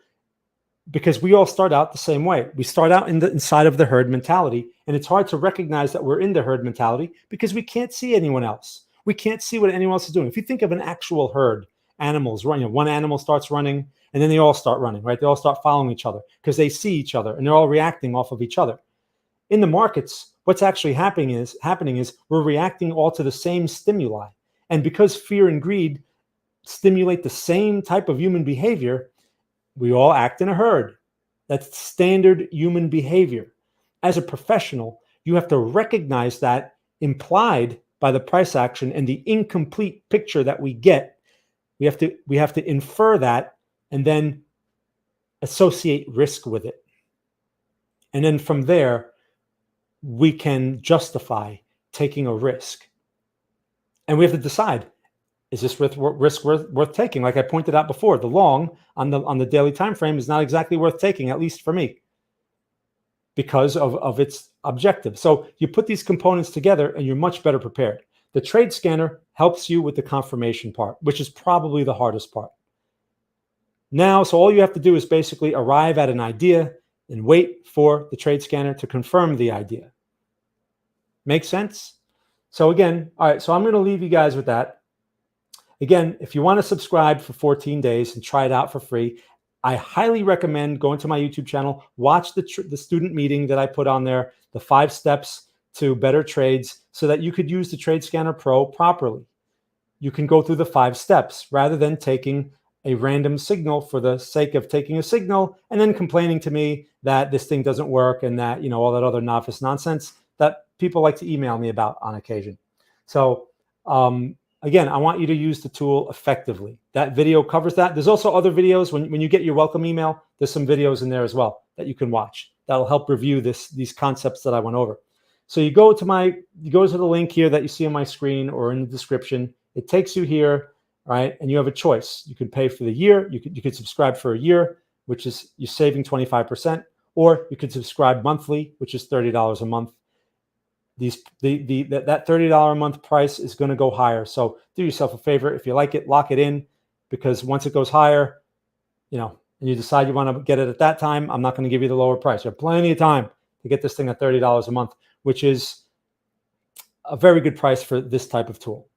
because we all start out the same way. We start out inside of the herd mentality, and it's hard to recognize that we're in the herd mentality because we can't see anyone else. We can't see what anyone else is doing. If you think of an actual herd, animals running, one animal starts running, and then they all start running, right? They all start following each other because they see each other, and they're all reacting off of each other. In the markets, what's actually happening is we're reacting all to the same stimuli. And because fear and greed stimulate the same type of human behavior, we all act in a herd. That's standard human behavior. As a professional, you have to recognize that implied by the price action and the incomplete picture that we get. We have to infer that and then associate risk with it. And then from there, we can justify taking a risk. And we have to decide, is this risk worth taking? Like I pointed out before, the long on the daily time frame is not exactly worth taking, at least for me, because of its objective. So you put these components together and you're much better prepared. The trade scanner helps you with the confirmation part, which is probably the hardest part. Now, so all you have to do is basically arrive at an idea and wait for the trade scanner to confirm the idea. Make sense? So again, all right, so I'm going to leave you guys with that. Again, if you want to subscribe for 14 days and try it out for free, I highly recommend going to my YouTube channel, watch the student meeting that I put on there, the 5 steps to better trades, so that you could use the Trade Scanner Pro properly. You can go through the 5 steps rather than taking a random signal for the sake of taking a signal and then complaining to me that this thing doesn't work and that, all that other novice nonsense that people like to email me about on occasion. So again, I want you to use the tool effectively. That video covers that. There's also other videos. When you get your welcome email, there's some videos in there as well that you can watch. That'll help review these concepts that I went over. So you go to the link here that you see on my screen or in the description. It takes you here, right? And you have a choice. You can pay for the year. You could subscribe for a year, which is you're saving 25%, or you could subscribe monthly, which is $30 a month. That $30 a month price is going to go higher. So do yourself a favor. If you like it, lock it in, because once it goes higher, and you decide you want to get it at that time, I'm not going to give you the lower price. You have plenty of time to get this thing at $30 a month, which is a very good price for this type of tool.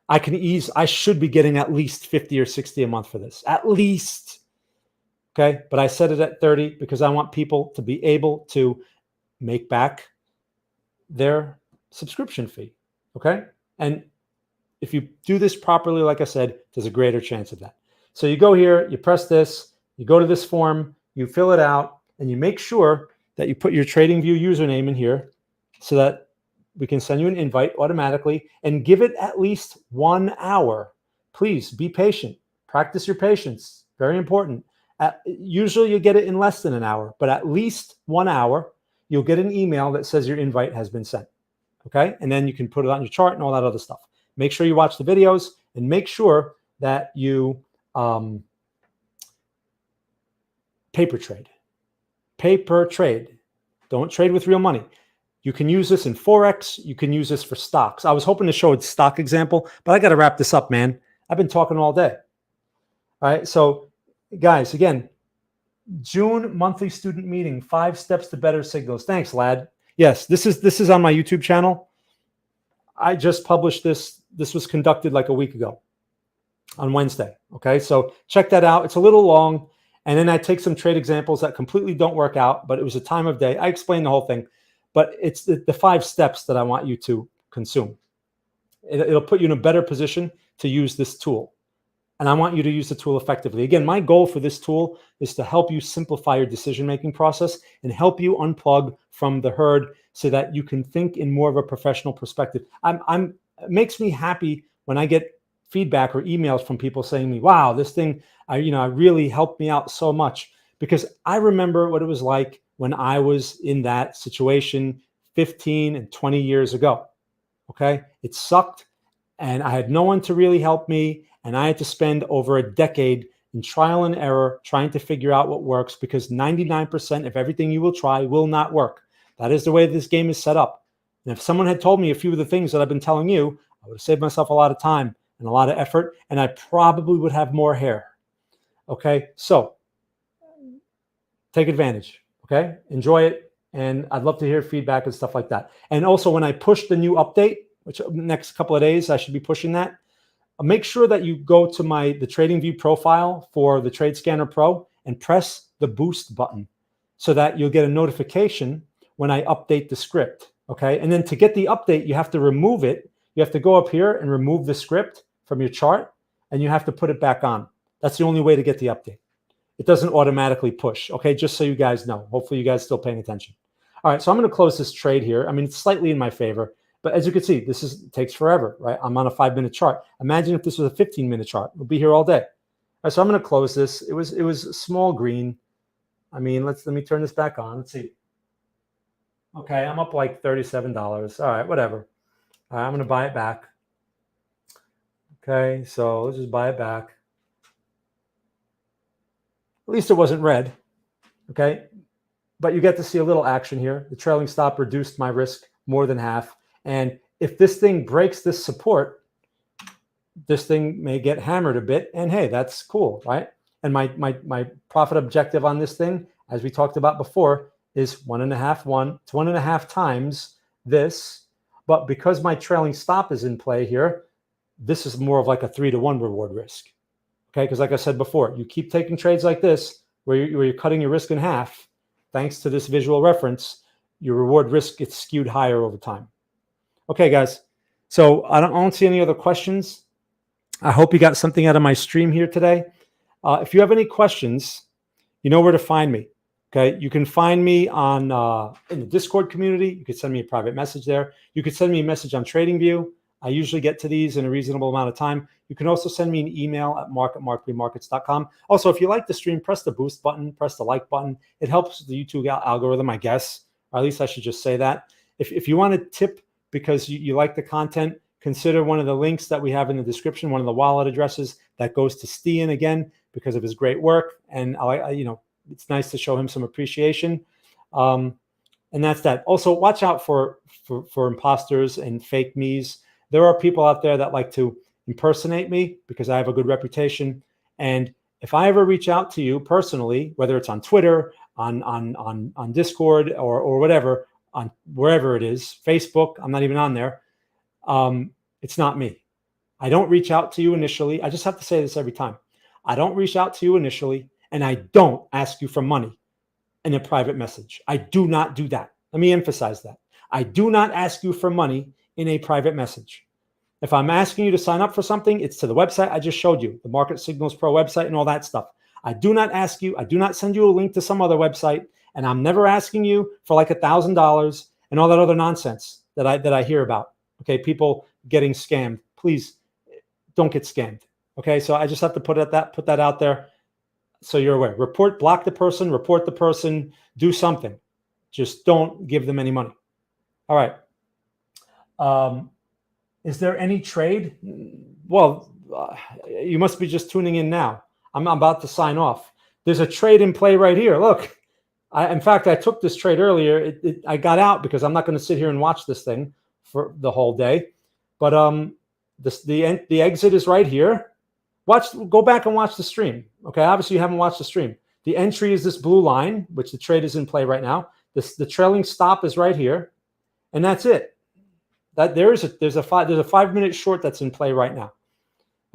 I should be getting at least 50 or 60 a month for this, at least. Okay. But I set it at 30 because I want people to be able to make back their subscription fee. Okay. And if you do this properly, like I said, there's a greater chance of that. So you go here, you press this, you go to this form, you fill it out, and you make sure that you put your TradingView username in here so that we can send you an invite automatically, and give it at least 1 hour. Please be patient. Practice your patience. Very important. Usually you get it in less than an hour, but at least 1 hour, you'll get an email that says your invite has been sent. Okay. And then you can put it on your chart and all that other stuff. Make sure you watch the videos and make sure that you paper trade. Paper trade. Don't trade with real money. You can use this in Forex. You can use this for stocks. I was hoping to show a stock example, but I got to wrap this up, man. I've been talking all day. All right. So guys, again, June monthly student meeting, 5 steps to better signals. Thanks, lad. Yes, this is on my YouTube channel. I just published this. This was conducted like a week ago on Wednesday. Okay, so check that out. It's a little long. And then I take some trade examples that completely don't work out, but it was a time of day. I explained the whole thing, but it's the 5 steps that I want you to consume. It'll put you in a better position to use this tool. And I want you to use the tool effectively. Again, my goal for this tool is to help you simplify your decision-making process and help you unplug from the herd so that you can think in more of a professional perspective. It makes me happy when I get feedback or emails from people saying to me, wow, this thing, I really helped me out so much, because I remember what it was like when I was in that situation 15 and 20 years ago. Okay. It sucked and I had no one to really help me. And I had to spend over a decade in trial and error trying to figure out what works, because 99% of everything you will try will not work. That is the way this game is set up. And if someone had told me a few of the things that I've been telling you, I would have saved myself a lot of time and a lot of effort, and I probably would have more hair. Okay, so take advantage. Okay, enjoy it, and I'd love to hear feedback and stuff like that. And also, when I push the new update, which next couple of days I should be pushing that, make sure that you go to the TradingView profile for the TradeScanner Pro and press the boost button so that you'll get a notification when I update the script. Okay, and then to get the update, you have to remove it. You have to go up here and remove the script from your chart, and you have to put it back on. That's the only way to get the update. It doesn't automatically push. Okay, just so you guys know. Hopefully you guys are still paying attention. All right, so I'm going to close this trade here. I mean, it's slightly in my favor, but as you can see, it takes forever, right? I'm on a 5-minute chart. Imagine if this was a 15-minute chart. We'll be here all day. All right, so I'm going to close this. It was small green. I mean, let me turn this back on. Let's see. Okay, I'm up like $37. All right, whatever. All right, I'm going to buy it back. Okay, so let's just buy it back. At least it wasn't red. Okay, but you get to see a little action here. The trailing stop reduced my risk more than half. And if this thing breaks this support, this thing may get hammered a bit. And hey, that's cool, right? And my profit objective on this thing, as we talked about before, is 1.5 times this. But because my trailing stop is in play here, this is more of like a 3-to-1 reward risk. Okay, because like I said before, you keep taking trades like this, where you're cutting your risk in half, thanks to this visual reference, your reward risk gets skewed higher over time. Okay, guys, so I don't see any other questions. I hope you got something out of my stream here today. If you have any questions, you know where to find me. Okay, you can find me on in the Discord community. You could send me a private message there. You could send me a message on TradingView. I usually get to these in a reasonable amount of time. You can also send me an email at mark@markpremarkets.com. Also, if you like the stream, press the boost button, press the like button. It helps the YouTube algorithm, I guess, or at least I should just say that. If you want to tip because you like the content, consider one of the links that we have in the description, one of the wallet addresses that goes to Stian again because of his great work. And it's nice to show him some appreciation. And that's that. Also, watch out for imposters and fake me's. There are people out there that like to impersonate me because I have a good reputation. And if I ever reach out to you personally, whether it's on Twitter, on Discord or whatever, on wherever it is, Facebook, I'm not even on there. It's not me. I don't reach out to you initially. I just have to say this every time. I don't reach out to you initially, and I don't ask you for money in a private message. I do not do that. Let me emphasize that. I do not ask you for money in a private message. If I'm asking you to sign up for something, it's to the website I just showed you, the Market Signals Pro website and all that stuff. I do not ask you, I do not send you a link to some other website, and I'm never asking you for like $1,000 and all that other nonsense that I hear about. Okay, people getting scammed. Please don't get scammed. Okay, so I just have to put that out there so you're aware. Block the person, report the person, do something. Just don't give them any money. All right. Is there any trade? Well, you must be just tuning in now. I'm about to sign off. There's a trade in play right here. Look, in fact, I took this trade earlier. I got out because I'm not going to sit here and watch this thing for the whole day. But the exit is right here. Go back and watch the stream. Okay, obviously you haven't watched the stream. The entry is this blue line, which the trade is in play right now. The trailing stop is right here, and that's it. There's a 5-minute short that's in play right now.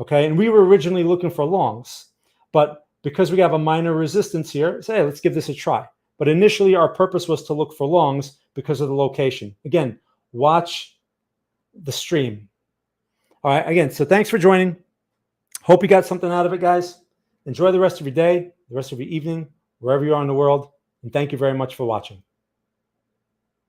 Okay, and we were originally looking for longs, but because we have a minor resistance here, say, hey, let's give this a try. But initially, our purpose was to look for longs because of the location. Again, watch the stream. All right, again, so thanks for joining. Hope you got something out of it, guys. Enjoy the rest of your day, the rest of your evening, wherever you are in the world, and thank you very much for watching.